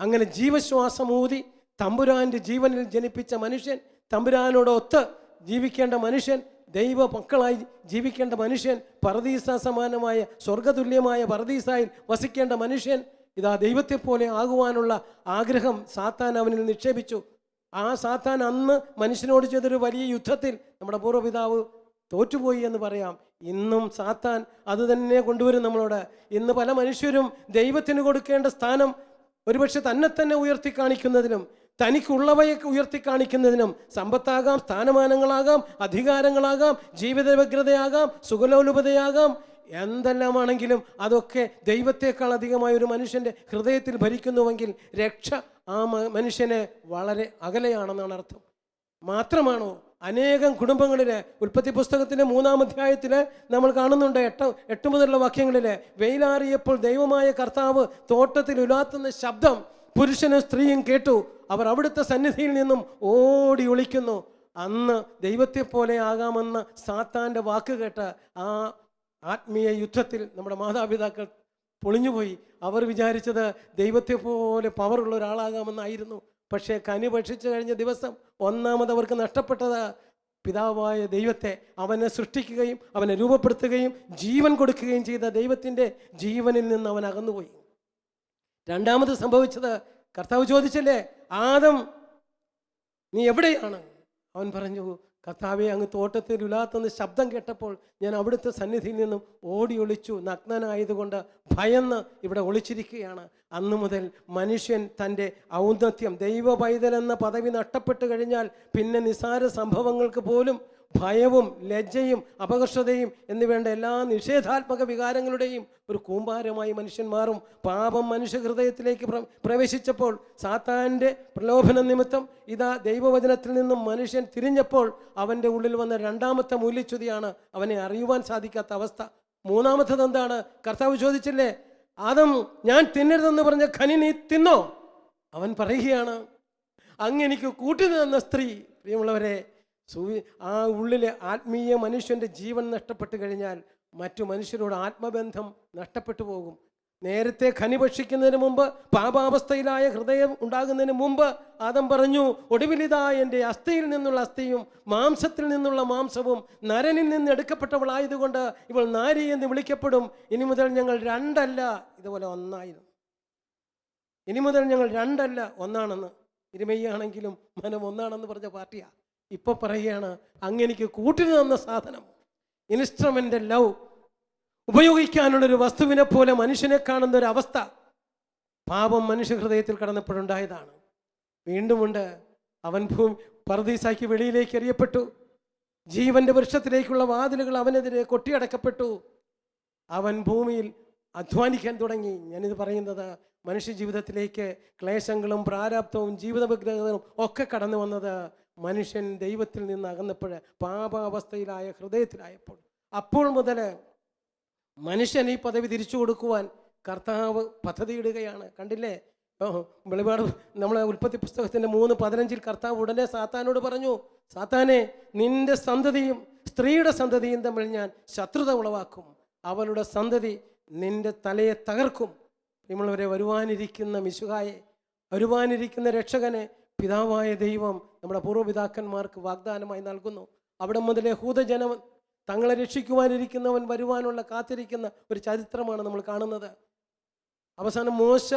[SPEAKER 3] അങ്ങനെ ജീവശ്വാസം ഊതി തമ്പുരാൻ്റെ ജീവനിൽ ജനിപ്പിച്ച മനുഷ്യൻ, തമ്പുരാനോടൊത്ത് ജീവിക്കേണ്ട മനുഷ്യൻ, ദൈവ മക്കളായി ജീവിക്കേണ്ട മനുഷ്യൻ, പറുദീസ സമാനമായ സ്വർഗതുല്യമായ പറുദീസായിൽ വസിക്കേണ്ട മനുഷ്യൻ, ഇതാ ദൈവത്തെപ്പോലെ ആകുവാനുള്ള ആഗ്രഹം സാത്താൻ അവനിൽ നിക്ഷേപിച്ചു. ആ സാത്താൻ അന്ന് മനുഷ്യനോട് ചെയ്തൊരു വലിയ യുദ്ധത്തിൽ നമ്മുടെ പൂർവ്വപിതാവ് തോറ്റുപോയി എന്ന് പറയാം. ഇന്നും സാത്താൻ അത് തന്നെ കൊണ്ടുവരും നമ്മളോട്. ഇന്ന് പല മനുഷ്യരും ദൈവത്തിന് കൊടുക്കേണ്ട സ്ഥാനം ഒരുപക്ഷെ തന്നെ തന്നെ ഉയർത്തി കാണിക്കുന്നതിനും തനിക്കുള്ളവയെ ഉയർത്തി കാണിക്കുന്നതിനും, സമ്പത്താകാം, സ്ഥാനമാനങ്ങളാകാം, അധികാരങ്ങളാകാം, ജീവിത വ്യഗ്രതയാകാം, സുഖലോലുപതയാകാം, എന്തെല്ലാമാണെങ്കിലും അതൊക്കെ ദൈവത്തെക്കാൾ അധികമായ ഒരു മനുഷ്യൻ്റെ ഹൃദയത്തിൽ ഭരിക്കുന്നുവെങ്കിൽ രക്ഷ ആ മനുഷ്യന് വളരെ അകലെയാണെന്നാണ് അർത്ഥം. മാത്രമാണോ, അനേകം കുടുംബങ്ങളിൽ ഉൽപ്പത്തി പുസ്തകത്തിൻ്റെ 3-ാം അധ്യായത്തിൽ നമ്മൾ കാണുന്നുണ്ട്, 8 മുതലുള്ള വാക്യങ്ങളിൽ, വെയിലാറിയപ്പോൾ ദൈവമായ കർത്താവ് തോട്ടത്തിൽ ഉലാത്തുന്ന ശബ്ദം പുരുഷനും സ്ത്രീയും കേട്ടു. അവർ അവിടുത്തെ സന്നിധിയിൽ നിന്നും ഓടി ഒളിക്കുന്നു. അന്ന് ദൈവത്തെ പോലെ ആകാമെന്ന സാത്താൻ്റെ വാക്ക് കേട്ട് ആ ആത്മീയ യുദ്ധത്തിൽ നമ്മുടെ മാതാപിതാക്കൾ പൊളിഞ്ഞുപോയി. അവർ വിചാരിച്ചത് ദൈവത്തെ പോലെ പവറുള്ള ഒരാളാകാമെന്നായിരുന്നു. പക്ഷേ കനി ഭക്ഷിച്ചു കഴിഞ്ഞ ദിവസം ഒന്നാമത് അവർക്ക് നഷ്ടപ്പെട്ടത് പിതാവായ ദൈവത്തെ, അവനെ സൃഷ്ടിക്കുകയും അവനെ രൂപപ്പെടുത്തുകയും ജീവൻ കൊടുക്കുകയും ചെയ്ത ദൈവത്തിൻ്റെ ജീവനിൽ നിന്ന് അവൻ അകന്നുപോയി. രണ്ടാമത് സംഭവിച്ചത്, കർത്താവ് ചോദിച്ചില്ലേ, ആദം നീ എവിടെയാണ്? അവൻ പറഞ്ഞു, കർത്താവെ, അങ്ങ് തോട്ടത്തിൽ ഉലാത്തുന്ന ശബ്ദം കേട്ടപ്പോൾ ഞാൻ അവിടുത്തെ സന്നിധിയിൽ നിന്നും ഓടി ഒളിച്ചു. നഗ്നനായതുകൊണ്ട് ഭയന്ന് ഇവിടെ ഒളിച്ചിരിക്കുകയാണ്. അന്നു മുതൽ മനുഷ്യൻ തൻ്റെ ഔന്നത്യം, ദൈവ പൈതൽ എന്ന പദവി നഷ്ടപ്പെട്ടു കഴിഞ്ഞാൽ പിന്നെ നിസാര സംഭവങ്ങൾക്ക് പോലും ഭയവും ലജ്ജയും അപകർഷതയും എന്നുവേണ്ട എല്ലാ നിഷേധാത്മക വികാരങ്ങളുടെയും ഒരു കൂമ്പാരമായി മനുഷ്യൻ മാറും. പാപം മനുഷ്യ ഹൃദയത്തിലേക്ക് പ്രവേശിച്ചപ്പോൾ, സാത്താൻ്റെ പ്രലോഭന നിമിത്തം ഇതാ ദൈവവചനത്തിൽ നിന്നും മനുഷ്യൻ തിരിഞ്ഞപ്പോൾ അവൻ്റെ ഉള്ളിൽ വന്ന രണ്ടാമത്തെ മൂല്യച്യുതിയാണ് അവനെ അറിയുവാൻ സാധിക്കാത്ത അവസ്ഥ. മൂന്നാമത്തത് എന്താണ്? കർത്താവ് ചോദിച്ചില്ലേ, ആദം, ഞാൻ തിന്നരുതെന്ന് പറഞ്ഞ ഖനി നീ തിന്നോ? അവൻ പറയുകയാണ്, അങ്ങ് എനിക്ക് കൂട്ടി തന്ന സ്ത്രീ. പ്രിയമുള്ളവരെ, ആ ഉള്ളിലെ ആത്മീയ മനുഷ്യൻ്റെ ജീവൻ നഷ്ടപ്പെട്ടു കഴിഞ്ഞാൽ മറ്റു മനുഷ്യരോട് ആത്മബന്ധം നഷ്ടപ്പെട്ടു പോകും. നേരത്തെ ഖനി ഭക്ഷിക്കുന്നതിന് മുമ്പ്, പാപാവസ്ഥയിലായ ഹൃദയം ഉണ്ടാകുന്നതിന് മുമ്പ് ആദം പറഞ്ഞു, ഒടുവിലിതാ എൻ്റെ അസ്ഥിയിൽ നിന്നുള്ള അസ്ഥിയും മാംസത്തിൽ നിന്നുള്ള മാംസവും നരനിൽ നിന്ന് എടുക്കപ്പെട്ടവളായതുകൊണ്ട് ഇവൾ നാരി എന്ന് വിളിക്കപ്പെടും. ഇനി മുതൽ ഞങ്ങൾ രണ്ടല്ല, ഇതുപോലെ ഒന്നായിരുന്നു. ഇനി മുതൽ ഞങ്ങൾ രണ്ടല്ല, ഒന്നാണെന്ന്. ഇരുമയ്യാണെങ്കിലും മനം ഒന്നാണെന്ന് പറഞ്ഞ പാർട്ടിയാ. ഇപ്പൊ പറയുകയാണ്, അങ്ങെനിക്ക് കൂട്ടിന് തന്ന സാധനം, ഇൻസ്ട്രുമെന്റ് ലവ്, ഉപയോഗിക്കാനുള്ളൊരു വസ്തുവിനെ പോലെ മനുഷ്യനെ കാണുന്ന ഒരു അവസ്ഥ പാപം മനുഷ്യ ഹൃദയത്തിൽ കടന്നപ്പോഴുണ്ടായതാണ്. വീണ്ടുമുണ്ട്, അവൻ പറുദീസാക്കി വെളിയിലേക്ക് എറിയപ്പെട്ടു. ജീവന്റെ വൃക്ഷത്തിലേക്കുള്ള വാതിലുകൾ അവനെതിരെ കൊട്ടിയടക്കപ്പെട്ടു. അവൻ ഭൂമിയിൽ അധ്വാനിക്കാൻ തുടങ്ങി. ഞാനിത് പറയുന്നത് മനുഷ്യ ജീവിതത്തിലേക്ക് ക്ലേശങ്ങളും പ്രാരാബ്ധവും ജീവിത വിഗ്രഹങ്ങളും ഒക്കെ കടന്നു വന്നത് മനുഷ്യൻ ദൈവത്തിൽ നിന്ന് അകന്നപ്പോൾ, പാപാവസ്ഥയിലായ ഹൃദയത്തിലായപ്പോൾ. അപ്പോൾ മുതൽ മനുഷ്യൻ ഈ പദവി തിരിച്ചു കൊടുക്കുവാൻ കർത്താവ് പദ്ധതിയിടുകയാണ്. കണ്ടില്ലേ, വെളിപാട് നമ്മളെ ഉൽപ്പത്തി പുസ്തകത്തിൻ്റെ 3:15 കർത്താവ് ഉടനെ സാത്താനോട് പറഞ്ഞു, സാത്താനെ, നിന്റെ സന്തതിയും സ്ത്രീയുടെ സന്തതിയും തമ്മിൽ ഞാൻ ശത്രുത ഉളവാക്കും. അവളുടെ സന്തതി നിന്റെ തലയെ തകർക്കും. നമ്മളിവരെ വരുവാനിരിക്കുന്ന മിശുഹായെ, വരുവാനിരിക്കുന്ന രക്ഷകനെ പിതാവായ ദൈവം നമ്മുടെ പൂർവ്വപിതാക്കന്മാർക്ക് വാഗ്ദാനമായി നൽകുന്നു. അവിടെ മുതൽ യഹൂദജനം തങ്ങളെ രക്ഷിക്കുവാനിരിക്കുന്നവൻ വരുവാനുള്ള കാത്തിരിക്കുന്ന ഒരു ചരിത്രമാണ് നമ്മൾ കാണുന്നത്. അവസാനം മോശ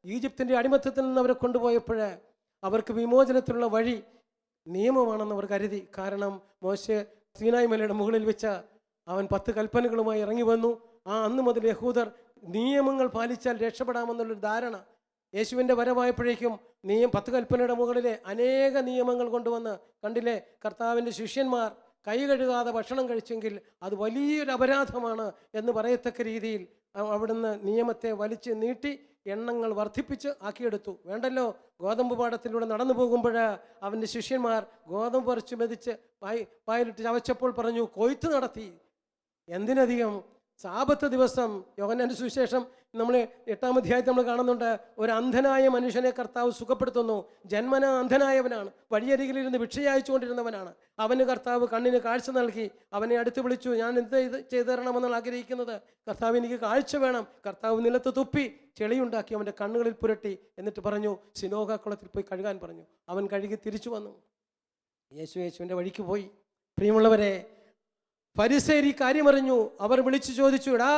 [SPEAKER 3] ഈജിപ്തിൻ്റെ അടിമത്തത്തിൽ നിന്ന് അവരെ കൊണ്ടുപോയപ്പോൾ അവർക്ക് വിമോചനത്തിലുള്ള വഴി നിയമമാണെന്ന് അവർ കരുതി. കാരണം മോശ സീനായ് മലയുടെ മുകളിൽ വെച്ച് അവൻ 10 കൽപ്പനകളുമായി ഇറങ്ങി വന്നു. അന്ന് മുതൽ യഹൂദർ നിയമങ്ങൾ പാലിച്ചാൽ രക്ഷപ്പെടാമെന്നുള്ളൊരു ധാരണ. യേശുവിൻ്റെ വരവായപ്പോഴേക്കും 10 കൽപ്പനയുടെ മുകളിലെ അനേക നിയമങ്ങൾ കൊണ്ടുവന്ന് കണ്ടില്ലേ, കർത്താവിൻ്റെ ശിഷ്യന്മാർ കൈ കഴുകാതെ ഭക്ഷണം കഴിച്ചെങ്കിൽ അത് വലിയൊരു അപരാധമാണ് എന്ന് പറയത്തക്ക രീതിയിൽ അവിടുന്ന് നിയമത്തെ വലിച്ച് നീട്ടി എണ്ണങ്ങൾ വർദ്ധിപ്പിച്ച് ആക്കിയെടുത്തു. വേണ്ടല്ലോ, ഗോതമ്പ് പാടത്തിലൂടെ നടന്നു പോകുമ്പോൾ അവൻ്റെ ശിഷ്യന്മാർ ഗോതമ്പ് പറിച്ച് മെതിച്ച് വായിലിട്ട് ചവച്ചപ്പോൾ പറഞ്ഞു, കൊയ്ത്ത് നടത്തി. എന്തിനധികം സാബത്ത് ദിവസം യോഹന്നാന്റെ സുവിശേഷം നമ്മൾ 8-ാം അധ്യായത്തിൽ നമ്മൾ കാണുന്നുണ്ട്, ഒരു അന്ധനായ മനുഷ്യനെ കർത്താവ് സുഖപ്പെടുത്തുന്നു. ജന്മനാ അന്ധനായവനാണ്, വഴിയരികിലിരുന്ന് ഭിക്ഷയച്ചു കൊണ്ടിരുന്നവനാണ്. അവന് കർത്താവ് കണ്ണിന് കാഴ്ച നൽകി. അവനെ അടുത്ത് വിളിച്ചു, ഞാൻ എന്ത് ചെയ്തു തരണമെന്നാണ് ആഗ്രഹിക്കുന്നത്? കർത്താവ്, എനിക്ക് കാഴ്ച വേണം. കർത്താവ് നിലത്ത് തുപ്പി ചെളിയുണ്ടാക്കി അവൻ്റെ കണ്ണുകളിൽ പുരട്ടി. എന്നിട്ട് പറഞ്ഞു, സിനോഗാക്കുളത്തിൽ പോയി കഴുകാൻ പറഞ്ഞു. അവൻ കഴുകി തിരിച്ചു വന്നു. യേശുവിൻ്റെ വഴിക്ക് പോയി. പ്രിയമുള്ളവരെ, ഫരിസേയർ കാര്യമറിഞ്ഞു. അവർ വിളിച്ചു ചോദിച്ചു, എടാ,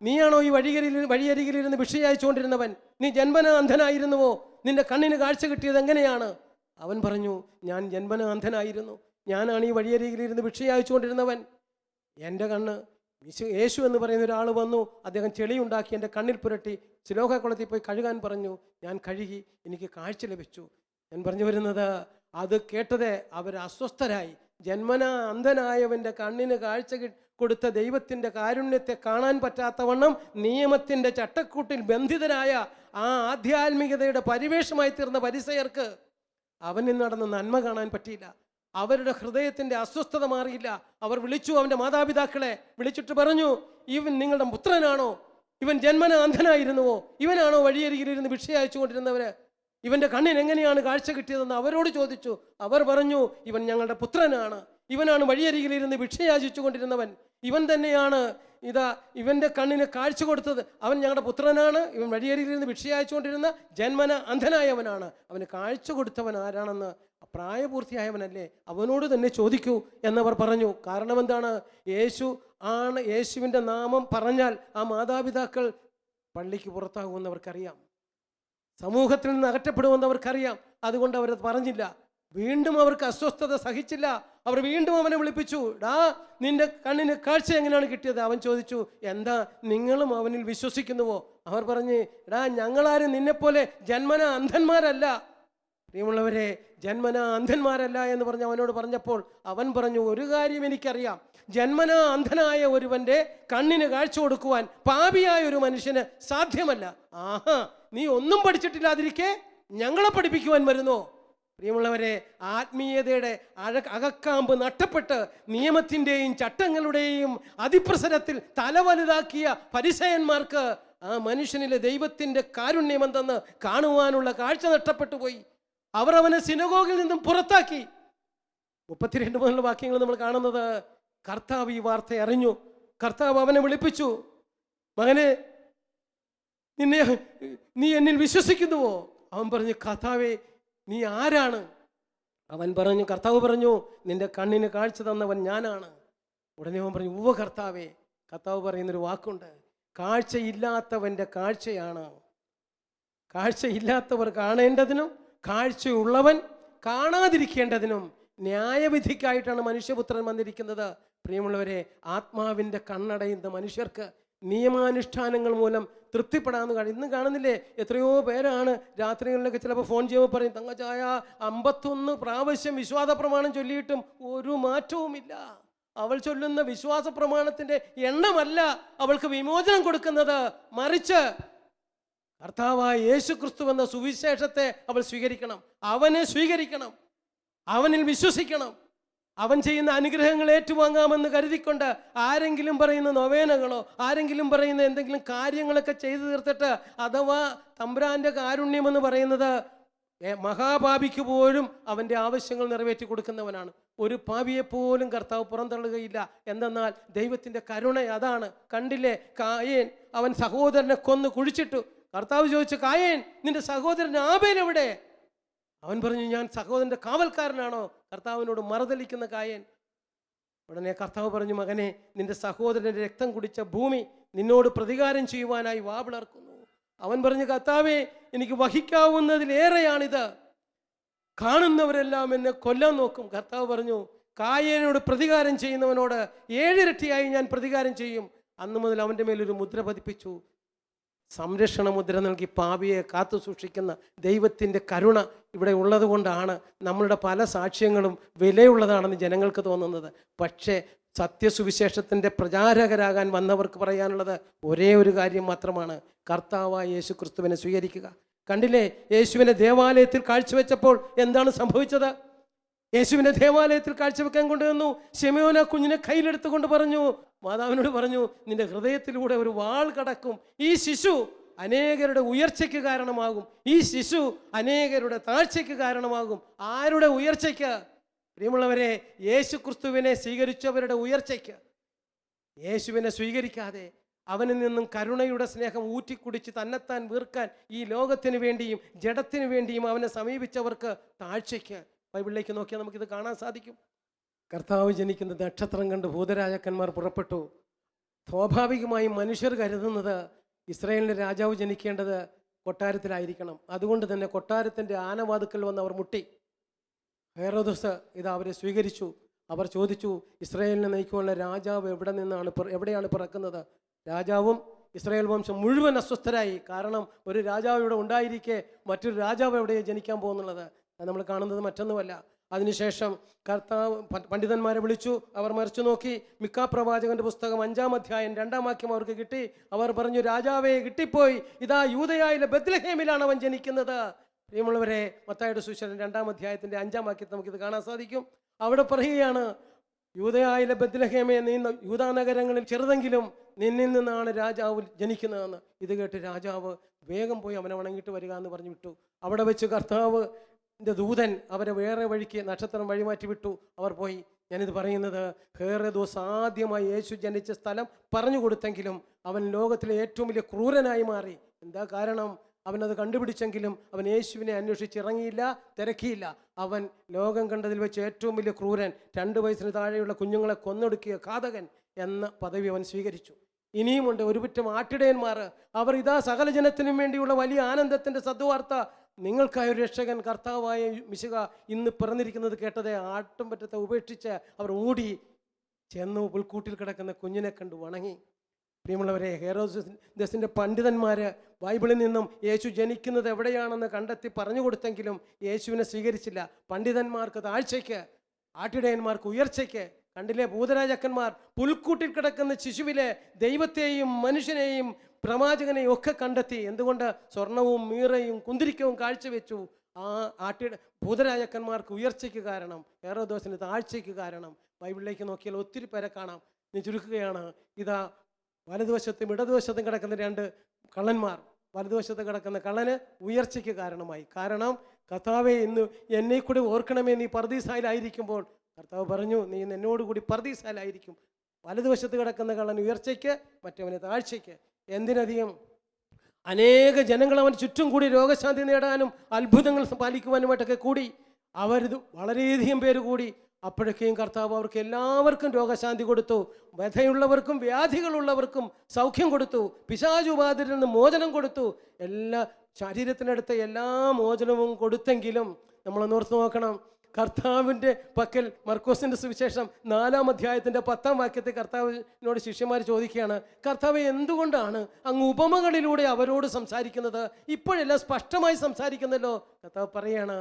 [SPEAKER 3] നീയാണോ ഈ വഴിയരികിലിരുന്ന് ഭിക്ഷ അയച്ചുകൊണ്ടിരുന്നവൻ? നീ ജന്മനാ അന്ധനായിരുന്നുവോ? നിന്റെ കണ്ണിന് കാഴ്ച കിട്ടിയത് എങ്ങനെയാണ്? അവൻ പറഞ്ഞു, ഞാൻ ജന്മനാ അന്ധനായിരുന്നു. ഞാനാണ് ഈ വഴിയരികിലിരുന്ന് ഭിക്ഷ അയച്ചുകൊണ്ടിരുന്നവൻ. എൻ്റെ കണ്ണ് യേശു എന്ന് പറയുന്ന ഒരാൾ വന്നു. അദ്ദേഹം ചെളിയുണ്ടാക്കി എൻ്റെ കണ്ണിൽ പുരട്ടി സിലോഹക്കുളത്തിൽ പോയി കഴുകാൻ പറഞ്ഞു. ഞാൻ കഴുകി, എനിക്ക് കാഴ്ച ലഭിച്ചു. ഞാൻ പറഞ്ഞു വരുന്നത്, അത് കേട്ടത് അവർ അസ്വസ്ഥരായി. ജന്മനാ അന്ധനായവൻ്റെ കണ്ണിന് കാഴ്ച കൊടുത്ത ദൈവത്തിൻ്റെ കാരുണ്യത്തെ കാണാൻ പറ്റാത്തവണ്ണം നിയമത്തിൻ്റെ ചട്ടക്കൂട്ടിൽ ബന്ധിതരായ ആ ആധ്യാത്മികതയുടെ പരിവേഷമായി തീർന്ന ഫരിസയർക്ക് അവനിൽ നടന്ന നന്മ കാണാൻ പറ്റിയില്ല. അവരുടെ ഹൃദയത്തിൻ്റെ അസ്വസ്ഥത മാറിയില്ല. അവർ വിളിച്ചു അവൻ്റെ മാതാപിതാക്കളെ. വിളിച്ചിട്ട് പറഞ്ഞു, ഇവൻ നിങ്ങളുടെ പുത്രനാണോ? ഇവൻ ജന്മനാ അന്ധനായിരുന്നുവോ? ഇവനാണോ വഴിയരികിലിരുന്ന് ഭിക്ഷ അയച്ചുകൊണ്ടിരുന്നവര്? ഇവൻ്റെ കണ്ണിന് എങ്ങനെയാണ് കാഴ്ച കിട്ടിയതെന്ന് അവരോട് ചോദിച്ചു. അവർ പറഞ്ഞു, ഇവൻ ഞങ്ങളുടെ പുത്രനാണ്. ഇവനാണ് വഴിയരികിലിരുന്ന് ഭിക്ഷയാചിച്ചു കൊണ്ടിരുന്നവൻ. ഇവൻ തന്നെയാണ് ഇവൻ്റെ കണ്ണിന് കാഴ്ച കൊടുത്തത്. അവൻ ഞങ്ങളുടെ പുത്രനാണ്. ഇവൻ വഴിയരികിലിരുന്ന് ഭിക്ഷയാച്ചുകൊണ്ടിരുന്ന ജന്മന അന്ധനായവനാണ്. അവന് കാഴ്ച കൊടുത്തവൻ ആരാണെന്ന് പ്രായപൂർത്തിയായവനല്ലേ, അവനോട് തന്നെ ചോദിക്കൂ എന്നവർ പറഞ്ഞു. കാരണം എന്താണ്? യേശുവിൻ്റെ നാമം പറഞ്ഞാൽ ആ മാതാപിതാക്കൾ പള്ളിക്ക് പുറത്താകുമെന്നവർക്കറിയാം, സമൂഹത്തിൽ നിന്ന് അകറ്റപ്പെടുമെന്നവർക്കറിയാം. അതുകൊണ്ട് അവരത് പറഞ്ഞില്ല. വീണ്ടും അവർക്ക് അസ്വസ്ഥത സഹിച്ചില്ല. അവർ വീണ്ടും അവനെ വിളിപ്പിച്ചു. ഡാ, നിന്റെ കണ്ണിന് കാഴ്ച എങ്ങനെയാണ് കിട്ടിയത്? അവൻ ചോദിച്ചു, എന്താ നിങ്ങളും അവനിൽ വിശ്വസിക്കുന്നുവോ? അവർ പറഞ്ഞ്, എടാ, ഞങ്ങളാരും നിന്നെപ്പോലെ ജന്മന അന്ധന്മാരല്ല. പ്രിയമുള്ളവരെ, ജന്മന അന്ധന്മാരല്ല എന്ന് പറഞ്ഞ് അവനോട് പറഞ്ഞപ്പോൾ അവൻ പറഞ്ഞു, ഒരു കാര്യം എനിക്കറിയാം, ജന്മന അന്ധനായ ഒരുവന്റെ കണ്ണിന് കാഴ്ച കൊടുക്കുവാൻ പാപിയായ ഒരു മനുഷ്യന് സാധ്യമല്ല. ആഹാ, നീ ഒന്നും പഠിച്ചിട്ടില്ലാതിരിക്കെ ഞങ്ങളെ പഠിപ്പിക്കുവാൻ വരുന്നോ? പ്രിയമുള്ളവരെ, ആത്മീയതയുടെ അകക്കാമ്പ് നഷ്ടപ്പെട്ട് നിയമത്തിൻ്റെയും ചട്ടങ്ങളുടെയും അതിപ്രസരത്തിൽ തലവലുതാക്കിയ ഫരിസയന്മാർക്ക് ആ മനുഷ്യനിലെ ദൈവത്തിൻ്റെ കാരുണ്യമെന്തെന്ന് കാണുവാനുള്ള കാഴ്ച നഷ്ടപ്പെട്ടു പോയി. അവർ അവനെ സിനഗോഗിൽ നിന്നും പുറത്താക്കി. 32 മുതലുള്ള വാക്യങ്ങൾ നമ്മൾ കാണുന്നത്, കർത്താവ് ഈ വാർത്ത അറിഞ്ഞു. കർത്താവ് അവനെ വിളിപ്പിച്ചു. മകനെ, നീ എന്നിൽ വിശ്വസിക്കുന്നുവോ? അവൻ പറഞ്ഞു, കർത്താവേ, നീ ആരാണ്? കർത്താവ് പറഞ്ഞു, നിന്റെ കണ്ണിന് കാഴ്ച തന്നവൻ ഞാനാണ്. ഉടനെ അവൻ പറഞ്ഞു, ഉവ്വ കർത്താവേ. കർത്താവ് പറയുന്നൊരു വാക്കുണ്ട്, കാഴ്ചയില്ലാത്തവൻ്റെ കാഴ്ചയാണ്. കാഴ്ചയില്ലാത്തവർ കാണേണ്ടതിനും കാഴ്ചയുള്ളവൻ കാണാതിരിക്കേണ്ടതിനും ന്യായവിധിക്കായിട്ടാണ് മനുഷ്യപുത്രൻ വന്നിരിക്കുന്നത്. പ്രിയമുള്ളവരെ, ആത്മാവിൻ്റെ കണ്ണടയുന്ന മനുഷ്യർക്ക് നിയമാനുഷ്ഠാനങ്ങൾ മൂലം തൃപ്തിപ്പെടാമെന്ന് കാണും. ഇന്ന് കാണുന്നില്ലേ, എത്രയോ പേരാണ് രാത്രികളിലൊക്കെ ചിലപ്പോൾ ഫോൺ ചെയ്യുമ്പോൾ പറയും, തങ്കച്ചായ 51 പ്രാവശ്യം വിശ്വാസ പ്രമാണം ചൊല്ലിയിട്ടും ഒരു മാറ്റവുമില്ല. അവൾ ചൊല്ലുന്ന വിശ്വാസ പ്രമാണത്തിൻ്റെ എണ്ണമല്ല അവൾക്ക് വിമോചനം കൊടുക്കുന്നത്, മറിച്ച് കർത്താവായ യേശു ക്രിസ്തു എന്ന സുവിശേഷത്തെ അവൾ സ്വീകരിക്കണം. അവനെ സ്വീകരിക്കണം, അവനിൽ വിശ്വസിക്കണം. അവൻ ചെയ്യുന്ന അനുഗ്രഹങ്ങൾ ഏറ്റുവാങ്ങാമെന്ന് കരുതിക്കൊണ്ട് ആരെങ്കിലും പറയുന്ന നൊവേനകളോ ആരെങ്കിലും പറയുന്ന എന്തെങ്കിലും കാര്യങ്ങളൊക്കെ ചെയ്തു തീർത്തിട്ട്, അഥവാ തമ്പുരാന്റെ കാരുണ്യമെന്ന് പറയുന്നത് മഹാപാപിക്ക് പോലും അവൻ്റെ ആവശ്യങ്ങൾ നിറവേറ്റി കൊടുക്കുന്നവനാണ്. ഒരു പാപിയെപ്പോലും കർത്താവ് പുറന്തള്ളുകയില്ല. എന്തെന്നാൽ ദൈവത്തിൻ്റെ കരുണ അതാണ്. കണ്ടില്ലേ, കായേൻ അവൻ സഹോദരനെ കൊന്ന് കുഴിച്ചിട്ടു. കർത്താവ് ചോദിച്ചു, കായേൻ, നിന്റെ സഹോദരൻ ആബേൽ എവിടെ? അവൻ പറഞ്ഞു, ഞാൻ സഹോദരൻ്റെ കാവൽക്കാരനാണോ? കർത്താവിനോട് മറുതലിക്കുന്ന കായേൻ. ഉടനെ കർത്താവ് പറഞ്ഞു, മകനെ, നിന്റെ സഹോദരൻ്റെ രക്തം കുടിച്ച ഭൂമി നിന്നോട് പ്രതികാരം ചെയ്യുവാനായി വാവിളർക്കുന്നു. അവൻ പറഞ്ഞു, കർത്താവേ, എനിക്ക് വഹിക്കാവുന്നതിലേറെയാണിത്. കാണുന്നവരെല്ലാം എന്നെ കൊല്ലാൻ നോക്കും. കർത്താവ് പറഞ്ഞു, കായേനോട് പ്രതികാരം ചെയ്യുന്നവനോട് 7 ഇരട്ടിയായി ഞാൻ പ്രതികാരം ചെയ്യും. അന്ന് മുതൽ അവൻ്റെ മേലൊരു മുദ്ര പതിപ്പിച്ചു. സംരക്ഷണ മുദ്ര നൽകി പാപിയെ കാത്തു സൂക്ഷിക്കുന്ന ദൈവത്തിൻ്റെ കരുണ ഇവിടെ ഉള്ളത് കൊണ്ടാണ് നമ്മളുടെ പല സാക്ഷ്യങ്ങളും വിലയുള്ളതാണെന്ന് ജനങ്ങൾക്ക് തോന്നുന്നത്. പക്ഷേ സത്യസുവിശേഷത്തിൻ്റെ പ്രചാരകരാകാൻ വന്നവർക്ക് പറയാനുള്ളത് ഒരേ ഒരു കാര്യം മാത്രമാണ്: കർത്താവായ യേശു ക്രിസ്തുവിനെ സ്വീകരിക്കുക. കണ്ടില്ലേ, യേശുവിനെ ദേവാലയത്തിൽ കാഴ്ചവെച്ചപ്പോൾ എന്താണ് സംഭവിച്ചത്? യേശുവിനെ ദേവാലയത്തിൽ കാഴ്ചവെക്കാൻ കൊണ്ടുവന്നു. ശിമയോൻ ആ കുഞ്ഞിനെ കയ്യിലെടുത്തുകൊണ്ട് പറഞ്ഞു, മാതാവിനോട് പറഞ്ഞു, നിന്റെ ഹൃദയത്തിലൂടെ ഒരു വാൾ കടക്കും. ഈ ശിശു അനേകരുടെ ഉയർച്ചയ്ക്ക് കാരണമാകും. ഈ ശിശു അനേകരുടെ താഴ്ചയ്ക്ക് കാരണമാകും. ആരുടെ ഉയർച്ചയ്ക്ക്? പ്രിയമുള്ളവരെ, യേശു ക്രിസ്തുവിനെ സ്വീകരിച്ചവരുടെ ഉയർച്ചയ്ക്ക്. യേശുവിനെ സ്വീകരിക്കാതെ അവനിൽ നിന്നും കരുണയുടെ സ്നേഹം ഊറ്റിക്കുടിച്ച് തന്നെത്താൻ വീർക്കാൻ ഈ ലോകത്തിന് വേണ്ടിയും ജഡത്തിന് വേണ്ടിയും അവനെ സമീപിച്ചവർക്ക് താഴ്ചയ്ക്ക്. ബൈബിളിലേക്ക് നോക്കിയാൽ നമുക്കിത് കാണാൻ സാധിക്കും. കർത്താവ് ജനിക്കുന്ന നക്ഷത്രം കണ്ട് ഭൂതരാജാക്കന്മാർ പുറപ്പെട്ടു. സ്വാഭാവികമായും മനുഷ്യർ കരുതുന്നത് ഇസ്രായേലിൻ്റെ രാജാവ് ജനിക്കേണ്ടത് കൊട്ടാരത്തിലായിരിക്കണം. അതുകൊണ്ട് തന്നെ കൊട്ടാരത്തിൻ്റെ ആനവാതുക്കൽ വന്ന് അവർ മുട്ടി. ഹെരോദോസ് ഇത് അവരെ സ്വീകരിച്ചു. അവർ ചോദിച്ചു, ഇസ്രായേലിനെ നയിക്കുവാനുള്ള രാജാവ് എവിടെയാണ് പിറക്കുന്നത്? രാജാവും ഇസ്രായേൽ വംശം മുഴുവൻ അസ്വസ്ഥരായി. കാരണം ഒരു രാജാവ് ഇവിടെ ഉണ്ടായിരിക്കെ മറ്റൊരു രാജാവ് എവിടെയാണ് ജനിക്കാൻ പോകുന്നുള്ളത്? അത് നമ്മൾ കാണുന്നത് മറ്റൊന്നുമല്ല. അതിനുശേഷം കർത്താവ് പണ്ഡിതന്മാരെ വിളിച്ചു. അവർ മറിച്ചു നോക്കി. മിക്കാ പ്രവാചകന്റെ പുസ്തകം 5-ാം അധ്യായം 2-ാം വാക്യം അവർക്ക് കിട്ടി. അവർ പറഞ്ഞു, രാജാവേ കിട്ടിപ്പോയി, ഇതാ യൂദയായിലെ ബത്ലഹേമിലാണ് അവൻ ജനിക്കുന്നത്. പ്രിയമുള്ളവരെ, മത്തായിയുടെ സുവിശേഷം 2-ാം അധ്യായത്തിൻ്റെ 5-ാം വാക്യത്തിൽ നമുക്കിത് കാണാൻ സാധിക്കും. അവിടെ പറയുകയാണ്, യൂദയായിലെ ബത്ലഹേമേ, നീ യൂദാ നഗരങ്ങളിൽ ചെറുതെങ്കിലും നിന്നിൽ നിന്നാണ് രാജാവ് ജനിക്കുന്നതെന്ന്. ഇത് കേട്ട് രാജാവ് വേഗം പോയി അവനെ വണങ്ങിയിട്ട് വരിക എന്ന് പറഞ്ഞു വിട്ടു. അവിടെ വെച്ച് കർത്താവിൻ്റെ ദൂതൻ അവരെ വേറെ വഴിക്ക് നക്ഷത്രം വഴിമാറ്റി വിട്ടു. അവർ പോയി. ഞാനിത് പറയുന്നത്, ഹെരോദോസ് ആദ്യമായി യേശു ജനിച്ച സ്ഥലം പറഞ്ഞു കൊടുത്തെങ്കിലും അവൻ ലോകത്തിലെ ഏറ്റവും വലിയ ക്രൂരനായി മാറി. എന്താ കാരണം? അവനത് കണ്ടുപിടിച്ചെങ്കിലും അവൻ യേശുവിനെ അന്വേഷിച്ചിറങ്ങിയില്ല, തിരക്കിയില്ല. അവൻ ലോകം കണ്ടതിൽ വെച്ച് ഏറ്റവും വലിയ ക്രൂരൻ, 2 വയസ്സിന് താഴെയുള്ള കുഞ്ഞുങ്ങളെ കൊന്നൊടുക്കിയ ഘാതകൻ എന്ന പദവി അവൻ സ്വീകരിച്ചു. ഇനിയുമുണ്ട് ഒരുപറ്റം ആട്ടിടയന്മാർ. അവർ ഇതാ സകല ജനത്തിനും വേണ്ടിയുള്ള വലിയ ആനന്ദത്തിൻ്റെ സദ്വാർത്ത, നിങ്ങൾക്കായ ഒരു രക്ഷകൻ കർത്താവായ മിശിഹ ഇന്ന് പിറന്നിരിക്കുന്നത് കേട്ടതേ ആട്ടും പറ്റത്തെ ഉപേക്ഷിച്ച് അവർ ഓടി ചെന്നു പുൽക്കൂട്ടിൽ കിടക്കുന്ന കുഞ്ഞിനെ കണ്ടു വണങ്ങി. പ്രിയമുള്ളവരെ, ഹെരോദോസിൻ്റെ പണ്ഡിതന്മാർ ബൈബിളിൽ നിന്നും യേശു ജനിക്കുന്നത് എവിടെയാണെന്ന് കണ്ടെത്തി പറഞ്ഞു കൊടുത്തെങ്കിലും യേശുവിനെ സ്വീകരിച്ചില്ല. പണ്ഡിതന്മാർക്ക് താഴ്ചയ്ക്ക്, ആട്ടിടയന്മാർക്ക് ഉയർച്ചയ്ക്ക്. കണ്ടില്ലേ, ഭൂതരാജാക്കന്മാർ പുൽക്കൂട്ടിൽ കിടക്കുന്ന ശിശുവിലെ ദൈവത്തെയും മനുഷ്യനെയും പ്രവാചകനെയും ഒക്കെ കണ്ടെത്തി. എന്തുകൊണ്ട്? സ്വർണവും മീറയും കുന്തിരിക്കവും കാഴ്ചവെച്ചു. ആ ഭൂതരാജാക്കന്മാർക്ക് ഉയർച്ചയ്ക്ക് കാരണം, ഹെരോദോസിന് താഴ്ചയ്ക്ക് കാരണം. ബൈബിളിലേക്ക് നോക്കിയാൽ ഒത്തിരി പേരെ കാണാം. ഞാൻ ചുരുക്കുകയാണ്. ഇതാ വലതുവശത്തും ഇടതുവശത്തും കിടക്കുന്ന 2 കള്ളന്മാർ. വലതുവശത്ത് കിടക്കുന്ന കള്ളന് ഉയർച്ചയ്ക്ക് കാരണമായി. കാരണം, കർത്താവേ, ഇന്ന് എന്നെ കൂടി ഓർക്കണമേ, നീ പർദീസായിലായിരിക്കുമ്പോൾ. കർത്താവ് പറഞ്ഞു, നീ എന്നോടുകൂടി പർദീസായിലായിരിക്കും. വലതുവശത്ത് കിടക്കുന്ന കള്ളൻ ഉയർച്ചയ്ക്ക്, മറ്റവന് താഴ്ചയ്ക്ക്. എന്തിനധികം അനേക ജനങ്ങൾ അവൻ ചുറ്റും കൂടി രോഗശാന്തി നേടാനും അത്ഭുതങ്ങൾ പാലിക്കുവാനുമായിട്ടൊക്കെ കൂടി. അവരിത് വളരെയധികം പേര് കൂടി. അപ്പോഴൊക്കെയും കർത്താവ് അവർക്ക് എല്ലാവർക്കും രോഗശാന്തി കൊടുത്തു. വ്യഥയുള്ളവർക്കും വ്യാധികളുള്ളവർക്കും സൗഖ്യം കൊടുത്തു. പിശാചുബാധയിൽ നിന്ന് മോചനം കൊടുത്തു. എല്ലാ ശരീരത്തിനടുത്ത എല്ലാ മോചനവും കൊടുത്തെങ്കിലും നമ്മളൊന്ന് ഓർത്ത് നോക്കണം. കർത്താവിൻ്റെ പക്കൽ മർക്കോസിൻ്റെ സുവിശേഷം 4-ാം അധ്യായത്തിൻ്റെ 10-ാം വാക്യത്തിൽ കർത്താവിനോട് ശിഷ്യന്മാർ ചോദിക്കുകയാണ്, കർത്താവ് എന്തുകൊണ്ടാണ് അങ്ങ് ഉപമകളിലൂടെ അവരോട് സംസാരിക്കുന്നത്? ഇപ്പോഴെല്ലാം സ്പഷ്ടമായി സംസാരിക്കുന്നല്ലോ. കർത്താവ് പറയാണ്,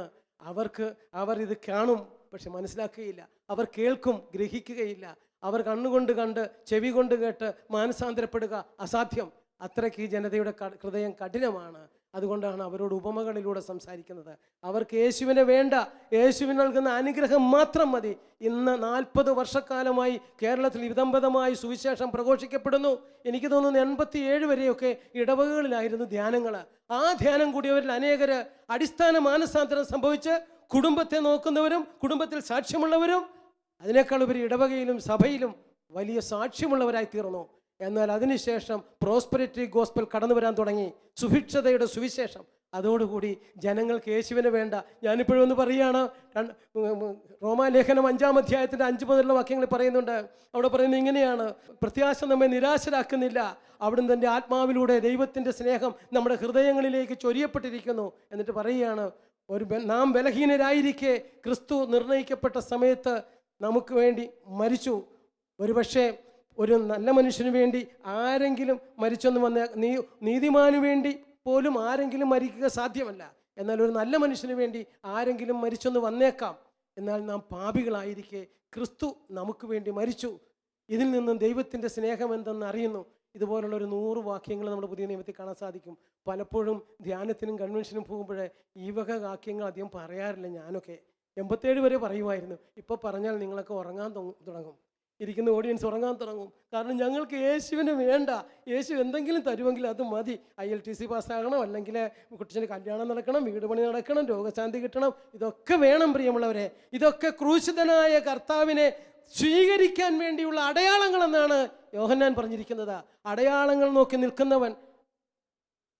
[SPEAKER 3] അവർ ഇത് കാണും, പക്ഷെ മനസ്സിലാക്കുകയില്ല. അവർ കേൾക്കും, ഗ്രഹിക്കുകയില്ല. അവർ കണ്ണുകൊണ്ട് കണ്ട് ചെവി കൊണ്ട് കേട്ട് മാനസാന്തരപ്പെടുക അസാധ്യം. അത്രയ്ക്ക് ഈ ജനതയുടെ ഹൃദയം കഠിനമാണ്. അതുകൊണ്ടാണ് അവരോട് ഉപമകളിലൂടെ സംസാരിക്കുന്നത്. അവർക്ക് യേശുവിനെ വേണ്ട, യേശുവിന് നൽകുന്ന അനുഗ്രഹം മാത്രം മതി. ഇന്ന് 40 വർഷക്കാലമായി കേരളത്തിൽ വിതംബതമായി സുവിശേഷം പ്രഘോഷിക്കപ്പെടുന്നു. എനിക്ക് തോന്നുന്നു 87 വരെയൊക്കെ ഇടവകകളിലായിരുന്നു ധ്യാനങ്ങൾ. ആ ധ്യാനം കൂടിയവരിൽ അനേകർ അടിസ്ഥാന മാനസാന്തരം സംഭവിച്ച് കുടുംബത്തെ നോക്കുന്നവരും കുടുംബത്തിൽ സാക്ഷ്യമുള്ളവരും അതിനേക്കാൾ ഉപരി ഇടവകയിലും സഭയിലും വലിയ സാക്ഷ്യമുള്ളവരായി തീർന്നു. എന്നാൽ അതിനുശേഷം പ്രോസ്പെരിറ്റി ഗോസ്പൽ കടന്നു വരാൻ തുടങ്ങി, സുഭിക്ഷതയുടെ സുവിശേഷം. അതോടുകൂടി ജനങ്ങൾക്ക് യേശുവിനെ വേണ്ട. ഞാനിപ്പോഴും ഒന്ന് പറയുകയാണ്, റോമാലേഖനം 5-ാം അധ്യായത്തിൻ്റെ 5 മുതലുള്ള വാക്യങ്ങൾ പറയുന്നുണ്ട്. അവിടെ പറയുന്നത് ഇങ്ങനെയാണ്: പ്രത്യാശ നമ്മെ നിരാശരാക്കുന്നില്ല, അവിടുന്ന് തൻ്റെ ആത്മാവിലൂടെ ദൈവത്തിൻ്റെ സ്നേഹം നമ്മുടെ ഹൃദയങ്ങളിലേക്ക് ചൊരിയപ്പെട്ടിരിക്കുന്നു. എന്നിട്ട് പറയുകയാണ്, നാം ബലഹീനരായിരിക്കെ ക്രിസ്തു നിർണയിക്കപ്പെട്ട സമയത്ത് നമുക്ക് വേണ്ടി മരിച്ചു. ഒരുപക്ഷെ ഒരു നല്ല മനുഷ്യന് വേണ്ടി ആരെങ്കിലും മരിച്ചൊന്ന് വന്ന നീതിമാന് വേണ്ടി പോലും ആരെങ്കിലും മരിക്കുക സാധ്യമല്ല. എന്നാൽ ഒരു നല്ല മനുഷ്യന് വേണ്ടി ആരെങ്കിലും മരിച്ചൊന്ന് വന്നേക്കാം. എന്നാൽ നാം പാപികളായിരിക്കെ ക്രിസ്തു നമുക്ക് വേണ്ടി മരിച്ചു. ഇതിൽ നിന്നും ദൈവത്തിൻ്റെ സ്നേഹം എന്തെന്ന് അറിയുന്നു. ഇതുപോലുള്ള ഒരു 100 വാക്യങ്ങൾ നമ്മുടെ പുതിയ നിയമത്തിൽ കാണാൻ സാധിക്കും. പലപ്പോഴും ധ്യാനത്തിനും കൺവെൻഷനും പോകുമ്പോൾ ഈ വക വാക്യങ്ങൾ അധികം പറയാറില്ല. ഞാനൊക്കെ 87 വരെ പറയുമായിരുന്നു. ഇപ്പോൾ പറഞ്ഞാൽ നിങ്ങളൊക്കെ ഉറങ്ങാൻ തുടങ്ങും, ഇരിക്കുന്ന ഓഡിയൻസ് ഉറങ്ങാൻ തുടങ്ങും. കാരണം ഞങ്ങൾക്ക് യേശുവിന് വേണ്ട, യേശു എന്തെങ്കിലും തരുമെങ്കിൽ അത് മതി. ILTC പാസ്സാകണം, അല്ലെങ്കിൽ കുട്ടിന് കല്യാണം നടക്കണം, വീട് പണി നടക്കണം, രോഗശാന്തി കിട്ടണം, ഇതൊക്കെ വേണം പ്രിയമുള്ളവരെ. ഇതൊക്കെ ക്രൂശിതനായ കർത്താവിനെ സ്വീകരിക്കാൻ വേണ്ടിയുള്ള അടയാളങ്ങളെന്നാണ് യോഹന്നാൻ പറഞ്ഞിരിക്കുന്നത്. അടയാളങ്ങൾ നോക്കി നിൽക്കുന്നവൻ,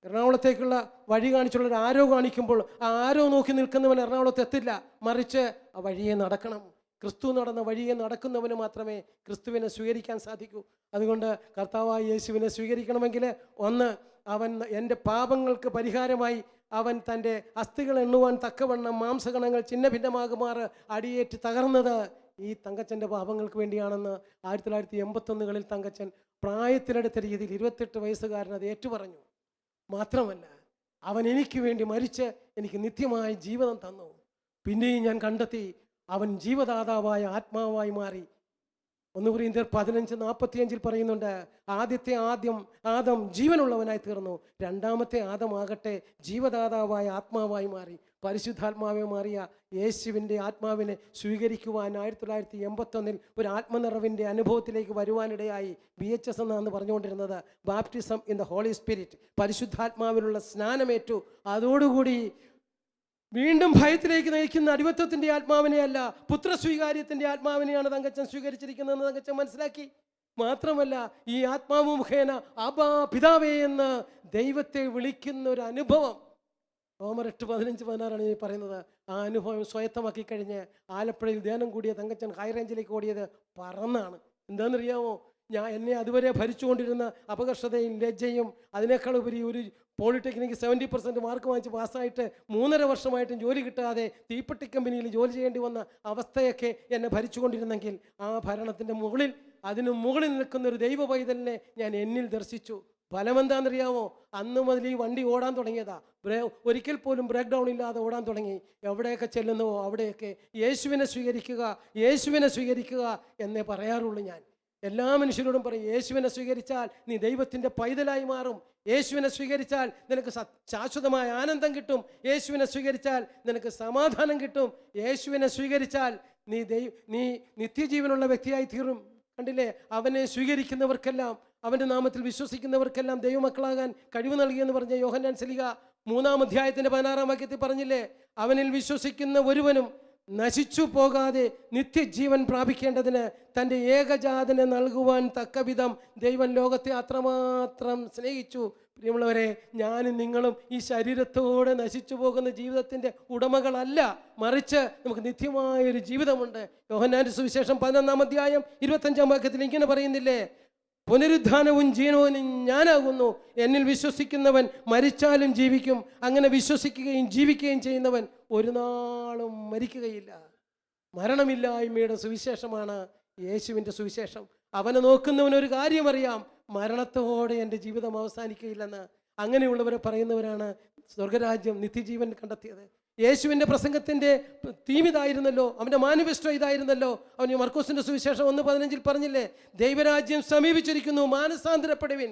[SPEAKER 3] എറണാകുളത്തേക്കുള്ള വഴി കാണിച്ചുള്ള ഒരു ആരോ കാണിക്കുമ്പോൾ ആ ആരോ നോക്കി നിൽക്കുന്നവൻ എറണാകുളത്ത് എത്തില്ല. മറിച്ച് ആ വഴിയെ നടക്കണം. ക്രിസ്തു നടന്ന വഴിയെ നടക്കുന്നവന് മാത്രമേ ക്രിസ്തുവിനെ സ്വീകരിക്കാൻ സാധിക്കൂ. അതുകൊണ്ട് കർത്താവായ യേശുവിനെ സ്വീകരിക്കണമെങ്കിൽ ഒന്ന്, അവൻ എൻ്റെ പാപങ്ങൾക്ക് പരിഹാരമായി അവൻ തൻ്റെ അസ്ഥികൾ എണ്ണുവാൻ തക്കവണ്ണം മാംസകണങ്ങൾ ചിന്ന ഭിന്നമാകുമാറ് അടിയേറ്റ് തകർന്നത് ഈ തങ്കച്ചൻ്റെ പാപങ്ങൾക്ക് വേണ്ടിയാണെന്ന് 1981 തങ്കച്ചൻ പ്രായത്തിലെടുത്ത രീതിയിൽ 28 വയസ്സുകാരൻ അത് ഏറ്റുപറഞ്ഞു. മാത്രമല്ല, അവൻ എനിക്ക് വേണ്ടി മരിച്ച് എനിക്ക് നിത്യമായ ജീവിതം തന്നു. പിന്നെയും ഞാൻ കണ്ടെത്തി അവൻ ജീവദാതാവായ ആത്മാവായി മാറി. 1 കൊരിന്ത്യർ 15:45 പറയുന്നുണ്ട്, ആദ്യത്തെ ആദം ജീവനുള്ളവനായി തീർന്നു, രണ്ടാമത്തെ ആദമാകട്ടെ ജീവദാതാവായ ആത്മാവായി മാറി. പരിശുദ്ധാത്മാവെ മാറിയ യേശുവിൻ്റെ ആത്മാവിനെ സ്വീകരിക്കുവാൻ 1981 ഒരു ആത്മനിറവിൻ്റെ അനുഭവത്തിലേക്ക് വരുവാനിടയായി. BHS എന്നാണ് പറഞ്ഞുകൊണ്ടിരുന്നത്, baptism in the Holy Spirit. പരിശുദ്ധാത്മാവിലുള്ള സ്നാനമേറ്റു. അതോടുകൂടി വീണ്ടും ഭയത്തിലേക്ക് നയിക്കുന്ന അടിമത്വത്തിൻ്റെ ആത്മാവിനെയല്ല, പുത്രസ്വീകാര്യത്തിൻ്റെ ആത്മാവിനെയാണ് തങ്കച്ചൻ സ്വീകരിച്ചിരിക്കുന്നതെന്ന് തങ്കച്ചൻ മനസ്സിലാക്കി. മാത്രമല്ല, ഈ ആത്മാവ് മുഖേന അബാ പിതാവേ എന്ന് ദൈവത്തെ വിളിക്കുന്ന ഒരു അനുഭവം. റോമർ 8:15-16 ഈ പറയുന്നത്. ആ അനുഭവം സ്വയത്തമാക്കി കഴിഞ്ഞ് ആലപ്പുഴയിൽ ധ്യാനം കൂടിയ തങ്കച്ചൻ ഹൈ റേഞ്ചിലേക്ക് ഓടിയത് പറന്നാണ്. എന്താണെന്നറിയാമോ? എന്നെ അതുവരെ ഭരിച്ചുകൊണ്ടിരുന്ന അപകർഷതയും ലജ്ജയും അതിനേക്കാൾ ഉപരി ഒരു പോളിടെക്നിക്ക് 70% മാർക്ക് വാങ്ങിച്ച് പാസ്സായിട്ട് 3.5 വർഷമായിട്ടും ജോലി കിട്ടാതെ തീപ്പെട്ടി കമ്പനിയിൽ ജോലി ചെയ്യേണ്ടി വന്ന അവസ്ഥയൊക്കെ എന്നെ ഭരിച്ചുകൊണ്ടിരുന്നെങ്കിൽ ആ ഭരണത്തിൻ്റെ മുകളിൽ, അതിനു മുകളിൽ നിൽക്കുന്ന ഒരു ദൈവ പൈതലിനെ ഞാൻ എന്നിൽ ദർശിച്ചു. ഫലമെന്താണെന്നറിയാമോ? അന്ന് മുതൽ ഈ വണ്ടി ഓടാൻ തുടങ്ങിയതാ. ഒരിക്കൽ പോലും ബ്രേക്ക് ഡൗൺ ഇല്ലാതെ ഓടാൻ തുടങ്ങി. എവിടെയൊക്കെ ചെല്ലുന്നുവോ അവിടെയൊക്കെ യേശുവിനെ സ്വീകരിക്കുക, യേശുവിനെ സ്വീകരിക്കുക എന്നേ പറയാറുള്ളൂ. ഞാൻ എല്ലാ മനുഷ്യരോടും പറയും, യേശുവിനെ സ്വീകരിച്ചാൽ നീ ദൈവത്തിൻ്റെ പൈതലായി മാറും. യേശുവിനെ സ്വീകരിച്ചാൽ നിനക്ക് ശാശ്വതമായ ആനന്ദം കിട്ടും. യേശുവിനെ സ്വീകരിച്ചാൽ നിനക്ക് സമാധാനം കിട്ടും. യേശുവിനെ സ്വീകരിച്ചാൽ നീ നിത്യജീവനുള്ള വ്യക്തിയായി തീരും. കണ്ടില്ലേ? അവനെ സ്വീകരിക്കുന്നവർക്കെല്ലാം, അവൻ്റെ നാമത്തിൽ വിശ്വസിക്കുന്നവർക്കെല്ലാം ദൈവമക്കളാകാൻ കഴിവ് നൽകിയെന്ന് പറഞ്ഞ യോഹന്നാൻ ശ്ലീഹ 3-ാം അധ്യായത്തിൻ്റെ 16-ാം വാക്യത്തിൽ പറഞ്ഞില്ലേ, അവനിൽ വിശ്വസിക്കുന്ന ഒരുവനും നശിച്ചു പോകാതെ നിത്യജീവൻ പ്രാപിക്കേണ്ടതിന് തൻ്റെ ഏകജാതനെ നൽകുവാൻ തക്കവിധം ദൈവം ലോകത്തെ അത്രമാത്രം സ്നേഹിച്ചു. പ്രിയമുള്ളവരെ, ഞാനും നിങ്ങളും ഈ ശരീരത്തോടെ നശിച്ചു പോകുന്ന ജീവിതത്തിൻ്റെ ഉടമകളല്ല, മറിച്ച് നമുക്ക് നിത്യമായൊരു ജീവിതമുണ്ട്. യോഹന്നാന്റെ സുവിശേഷം 11-ാം അധ്യായം 25-ാം വാക്യത്തിൽ ഇങ്ങനെ പറയുന്നില്ലേ, പുനരുദ്ധാനവും ജീവനും ഞാനാകുന്നു, എന്നിൽ വിശ്വസിക്കുന്നവൻ മരിച്ചാലും ജീവിക്കും. അങ്ങനെ വിശ്വസിക്കുകയും ജീവിക്കുകയും ചെയ്യുന്നവൻ ഒരു നാളും മരിക്കുകയില്ല. മരണമില്ലായ്മയുടെ സുവിശേഷമാണ് യേശുവിൻ്റെ സുവിശേഷം. അവനെ നോക്കുന്നവനൊരു കാര്യം അറിയാം, മരണത്തോടെ എൻ്റെ ജീവിതം അവസാനിക്കുകയില്ലെന്ന്. അങ്ങനെയുള്ളവരെ പറയുന്നവരാണ് സ്വർഗരാജ്യം, നിത്യജീവൻ കണ്ടെത്തിയത്. യേശുവിൻ്റെ പ്രസംഗത്തിൻ്റെ തീം ഇതായിരുന്നല്ലോ, അവൻ്റെ മാനിഫെസ്റ്റോ ഇതായിരുന്നല്ലോ. അവൻ മർക്കോസിൻ്റെ സുവിശേഷം 1:15 പറഞ്ഞില്ലേ, ദൈവരാജ്യം സമീപിച്ചിരിക്കുന്നു, മാനസാന്തരപ്പെടുവിൻ.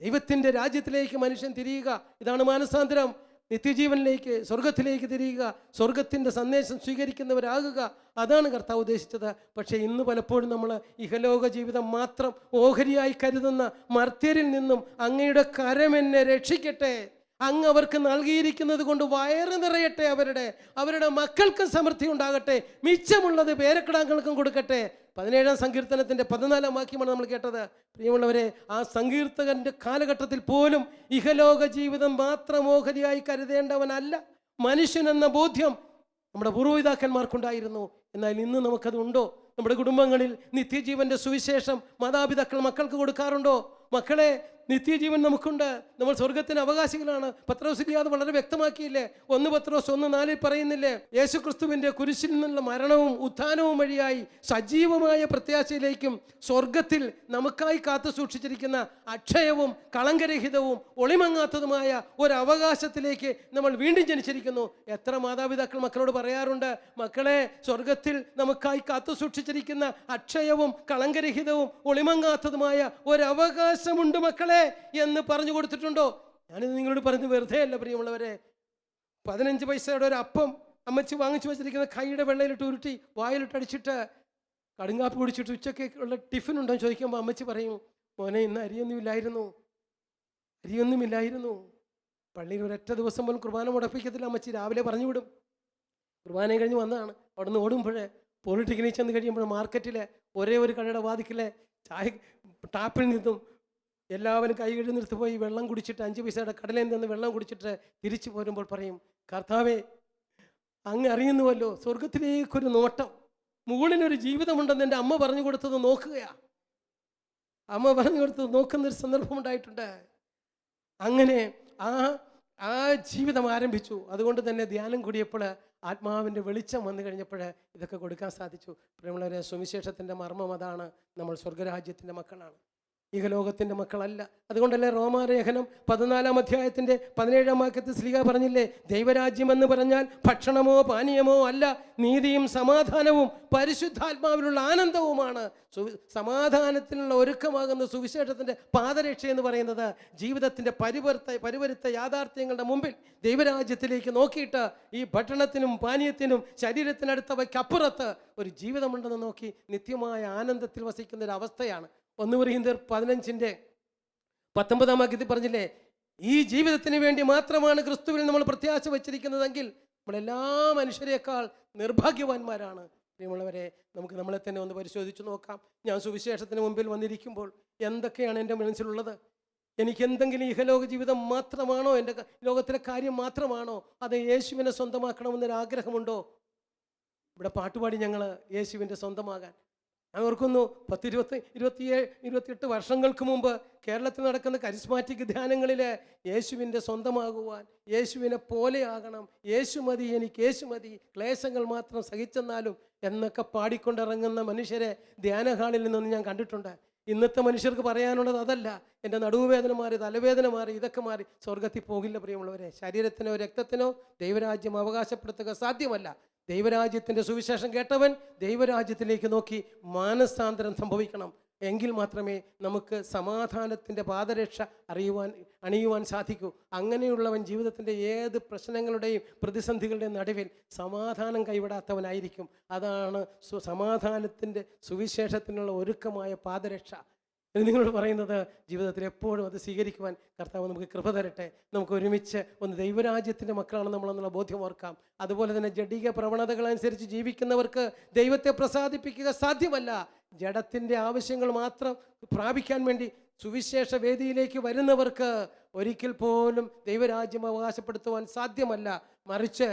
[SPEAKER 3] ദൈവത്തിൻ്റെ രാജ്യത്തിലേക്ക് മനുഷ്യൻ തിരിയുക, ഇതാണ് മാനസാന്തരം. നിത്യജീവനിലേക്ക്, സ്വർഗത്തിലേക്ക് തിരിയുക, സ്വർഗത്തിൻ്റെ സന്ദേശം സ്വീകരിക്കുന്നവരാകുക, അതാണ് കർത്താവ് ഉദ്ദേശിച്ചത്. പക്ഷേ ഇന്ന് പലപ്പോഴും നമ്മൾ ഇഹലോക ജീവിതം മാത്രം ഓഹരിയായി കരുതുന്ന മർത്യരിൽ നിന്നും അങ്ങയുടെ കരം എന്നെ രക്ഷിക്കട്ടെ, അങ്ങ് അവർക്ക് നൽകിയിരിക്കുന്നത് കൊണ്ട് വയറ് നിറയട്ടെ, അവരുടെ മക്കൾക്കും സമൃദ്ധി ഉണ്ടാകട്ടെ, മിച്ചമുള്ളത് പേരക്കിടാക്കൾക്കും കൊടുക്കട്ടെ. 17-ാം സങ്കീർത്തനത്തിൻ്റെ 14-ാം വാക്യമാണ് നമ്മൾ കേട്ടത്. പ്രിയമുള്ളവരെ, ആ സങ്കീർത്തകൻ്റെ കാലഘട്ടത്തിൽ പോലും ഇഹലോക ജീവിതം മാത്രം ഓഹരിയായി കരുതേണ്ടവനല്ല മനുഷ്യൻ എന്ന ബോധ്യം നമ്മുടെ പൂർവ്വപിതാക്കന്മാർക്കുണ്ടായിരുന്നു. എന്നാൽ ഇന്ന് നമുക്കതുണ്ടോ? നമ്മുടെ കുടുംബങ്ങളിൽ നിത്യജീവന്റെ സുവിശേഷം മാതാപിതാക്കൾ മക്കൾക്ക് കൊടുക്കാറുണ്ടോ? മക്കളെ, നിത്യജീവൻ നമുക്കുണ്ട്. നമ്മൾ സ്വർഗത്തിന് അവകാശികളാണ്. പത്രോസ് അത് വളരെ വ്യക്തമാക്കിയില്ലേ? 1 പത്രോസ് 1:4 പറയുന്നില്ലേ? യേശുക്രിസ്തുവിന്റെ കുരിശിൽ നിന്നുള്ള മരണവും ഉത്ഥാനവും വഴിയായി സജീവമായ പ്രത്യാശയിലേക്കും സ്വർഗത്തിൽ നമുക്കായി കാത്തു സൂക്ഷിച്ചിരിക്കുന്ന അക്ഷയവും കളങ്കരഹിതവും ഒളിമങ്ങാത്തതുമായ ഒരു അവകാശത്തിലേക്ക് നമ്മൾ വീണ്ടും ജനിച്ചിരിക്കുന്നു. എത്ര മാതാപിതാക്കൾ മക്കളോട് പറയാറുണ്ട്, മക്കളെ, സ്വർഗത്തിൽ നമുക്കായി കാത്തു സൂക്ഷിച്ചിരിക്കുന്ന അക്ഷയവും കളങ്കരഹിതവും ഒളിമങ്ങാത്തതുമായ ഒരു അവകാശമുണ്ട് മക്കളെ എന്ന് പറഞ്ഞു കൊടുത്തിട്ടുണ്ടോ? ഞാനിത് നിങ്ങളോട് പറഞ്ഞു വെറുതെ അല്ല പ്രിയമുള്ളവരെ. 15 പൈസയുടെ ഒരു അപ്പം അമ്മച്ചി വാങ്ങിച്ചു വെച്ചിരിക്കുന്ന കൈയുടെ വെള്ളയിലിട്ട് ഉരുട്ടി വായിലിട്ട് അടിച്ചിട്ട് കടുങ്കാപ്പി കുടിച്ചിട്ട് ഉച്ചയ്ക്ക് ഉള്ള ടിഫിൻ ഉണ്ടോ എന്ന് ചോദിക്കുമ്പോൾ അമ്മച്ചി പറയും, മോനെ ഇന്ന് അരിയൊന്നുമില്ലായിരുന്നു. പള്ളിയിൽ ഒരൊറ്റ ദിവസം പോലും കുർബാന മുടപ്പിക്കത്തില്ല. അമ്മച്ചി രാവിലെ പറഞ്ഞു വിടും. കുർബാനയും കഴിഞ്ഞ് വന്നതാണ്. അവിടെ നിന്ന് ഓടുമ്പോഴേ പോളിടെക്നിക്കിൽ ചെന്ന് കഴിയുമ്പോൾ മാർക്കറ്റിലെ ഒരേ ഒരു കടയുടെ വാതിക്കലെ ചായ ടാപ്പിൽ നിന്നും എല്ലാവരും കൈ കഴുകി നിർത്തി പോയി വെള്ളം കുടിച്ചിട്ട് 5 പൈസയുടെ കടലയിൽ നിന്ന് വെള്ളം കുടിച്ചിട്ട് തിരിച്ചു പോരുമ്പോൾ പറയും, കർത്താവേ, അങ്ങ് അറിയുന്നുവല്ലോ, സ്വർഗത്തിലേക്കൊരു നോട്ടം, മുകളിലൊരു ജീവിതമുണ്ടെന്ന് എൻ്റെ അമ്മ പറഞ്ഞു കൊടുത്തത് നോക്കുകയാണ്. അമ്മ പറഞ്ഞു കൊടുത്തത് നോക്കുന്നൊരു സന്ദർഭം ഉണ്ടായിട്ടുണ്ട്. അങ്ങനെ ആ ജീവിതം ആരംഭിച്ചു. അതുകൊണ്ട് തന്നെ ധ്യാനം കൂടിയപ്പോൾ ആത്മാവിൻ്റെ വെളിച്ചം വന്നു കഴിഞ്ഞപ്പോൾ ഇതൊക്കെ കൊടുക്കാൻ സാധിച്ചു. പ്രിയമുള്ളവരെ, സുവിശേഷത്തിൻ്റെ മർമ്മം അതാണ്. നമ്മൾ സ്വർഗരാജ്യത്തിൻ്റെ മക്കളാണ്, ഇഹലോകത്തിൻ്റെ മക്കളല്ല. അതുകൊണ്ടല്ലേ റോമാലേഖനം 14-ാം അധ്യായത്തിൻ്റെ 17-ാം വാക്യത്തിൽ ശ്ലീഹ പറഞ്ഞില്ലേ, ദൈവരാജ്യമെന്ന് പറഞ്ഞാൽ ഭക്ഷണമോ പാനീയമോ അല്ല, നീതിയും സമാധാനവും പരിശുദ്ധാത്മാവിലുള്ള ആനന്ദവുമാണ്. സമാധാനത്തിനുള്ള ഒരുക്കമാകുന്ന സുവിശേഷത്തിൻ്റെ പാദരക്ഷ എന്ന് പറയുന്നത് ജീവിതത്തിൻ്റെ പരിവരുത്ത യാഥാർത്ഥ്യങ്ങളുടെ മുമ്പിൽ ദൈവരാജ്യത്തിലേക്ക് നോക്കിയിട്ട് ഈ ഭക്ഷണത്തിനും പാനീയത്തിനും ശരീരത്തിനടുത്തവയ്ക്കപ്പുറത്ത് ഒരു ജീവിതമുണ്ടെന്ന് നോക്കി നിത്യമായ ആനന്ദത്തിൽ വസിക്കുന്ന ഒരു അവസ്ഥയാണ്. 1 കൊരിന്ത്യർ 15-ന്റെ 19-ാം വാക്യത്തിൽ പറഞ്ഞില്ലേ, ഈ ജീവിതത്തിന് വേണ്ടി മാത്രമാണ് ക്രിസ്തുവിൽ നമ്മൾ പ്രത്യാശ വച്ചിരിക്കുന്നതെങ്കിൽ നമ്മളെല്ലാ മനുഷ്യരെക്കാൾ നിർഭാഗ്യവാന്മാരാണ്. പ്രിയമുള്ളവരെ, നമുക്ക് നമ്മളെ തന്നെ ഒന്ന് പരിശോധിച്ച് നോക്കാം. ഞാൻ സുവിശേഷത്തിന് മുമ്പിൽ വന്നിരിക്കുമ്പോൾ എന്തൊക്കെയാണ് എൻ്റെ മനസ്സിലുള്ളത്? എനിക്ക് എന്തെങ്കിലും ഇഹലോക ജീവിതം മാത്രമാണോ, എൻ്റെ ലോകത്തിലെ കാര്യം മാത്രമാണോ, അത് യേശുവിനെ സ്വന്തമാക്കണമെന്നൊരു ആഗ്രഹമുണ്ടോ? ഇവിടെ പാട്ടുപാടി ഞങ്ങൾ യേശുവിൻ്റെ സ്വന്തമാകാൻ. ഞാൻ ഓർക്കുന്നു 28 വർഷങ്ങൾക്ക് മുമ്പ് കേരളത്തിൽ നടക്കുന്ന കരിസ്മാറ്റിക് ധ്യാനങ്ങളിൽ യേശുവിൻ്റെ സ്വന്തമാകുവാൻ, യേശുവിനെ പോലെയാകണം, യേശു മതി, എനിക്ക് യേശു മതി, ക്ലേശങ്ങൾ മാത്രം സഹിച്ചെന്നാലും എന്നൊക്കെ പാടിക്കൊണ്ടിറങ്ങുന്ന മനുഷ്യരെ ധ്യാന ഹാളിൽ നിന്നൊന്നും ഞാൻ കണ്ടിട്ടുണ്ട്. ഇന്നത്തെ മനുഷ്യർക്ക് പറയാനുള്ളത് അതല്ല. എൻ്റെ നടുവുവേദന മാറി, തലവേദന മാറി, ഇതൊക്കെ മാറി സ്വർഗത്തിൽ പോകില്ല പ്രിയമുള്ളവരെ. ശരീരത്തിനോ രക്തത്തിനോ ദൈവരാജ്യം അവകാശപ്പെടുത്തുക സാധ്യമല്ല. ദൈവരാജ്യത്തിൻ്റെ സുവിശേഷം കേട്ടവൻ ദൈവരാജ്യത്തിലേക്ക് നോക്കി മാനസാന്തരം സംഭവിക്കണം. എങ്കിൽ മാത്രമേ നമുക്ക് സമാധാനത്തിൻ്റെ പാദരക്ഷ അണിയുവാൻ സാധിക്കൂ. അങ്ങനെയുള്ളവൻ ജീവിതത്തിൻ്റെ ഏത് പ്രശ്നങ്ങളുടെയും പ്രതിസന്ധികളുടെയും നടുവിൽ സമാധാനം കൈവിടാത്തവനായിരിക്കും. അതാണ് സമാധാനത്തിൻ്റെ സുവിശേഷത്തിനുള്ള ഒരുക്കമായ പാദരക്ഷ. നിങ്ങളോട് പറയുന്നത് ജീവിതത്തിൽ എപ്പോഴും അത് സ്വീകരിക്കുവാൻ കർത്താവ് നമുക്ക് കൃപ തരട്ടെ. നമുക്ക് ഒരുമിച്ച് ഒന്ന് ദൈവരാജ്യത്തിൻ്റെ മക്കളാണ് നമ്മളെന്നുള്ള ബോധ്യം ഓർക്കാം. അതുപോലെ തന്നെ ജഡിക പ്രവണതകളനുസരിച്ച് ജീവിക്കുന്നവർക്ക് ദൈവത്തെ പ്രസാദിപ്പിക്കുക സാധ്യമല്ല. ജഡത്തിൻ്റെ ആവശ്യങ്ങൾ മാത്രം പ്രാപിക്കാൻ വേണ്ടി സുവിശേഷ വേദിയിലേക്ക് വരുന്നവർക്ക് ഒരിക്കൽ പോലും ദൈവരാജ്യം അവകാശപ്പെടുത്തുവാൻ സാധ്യമല്ല. മറിച്ച്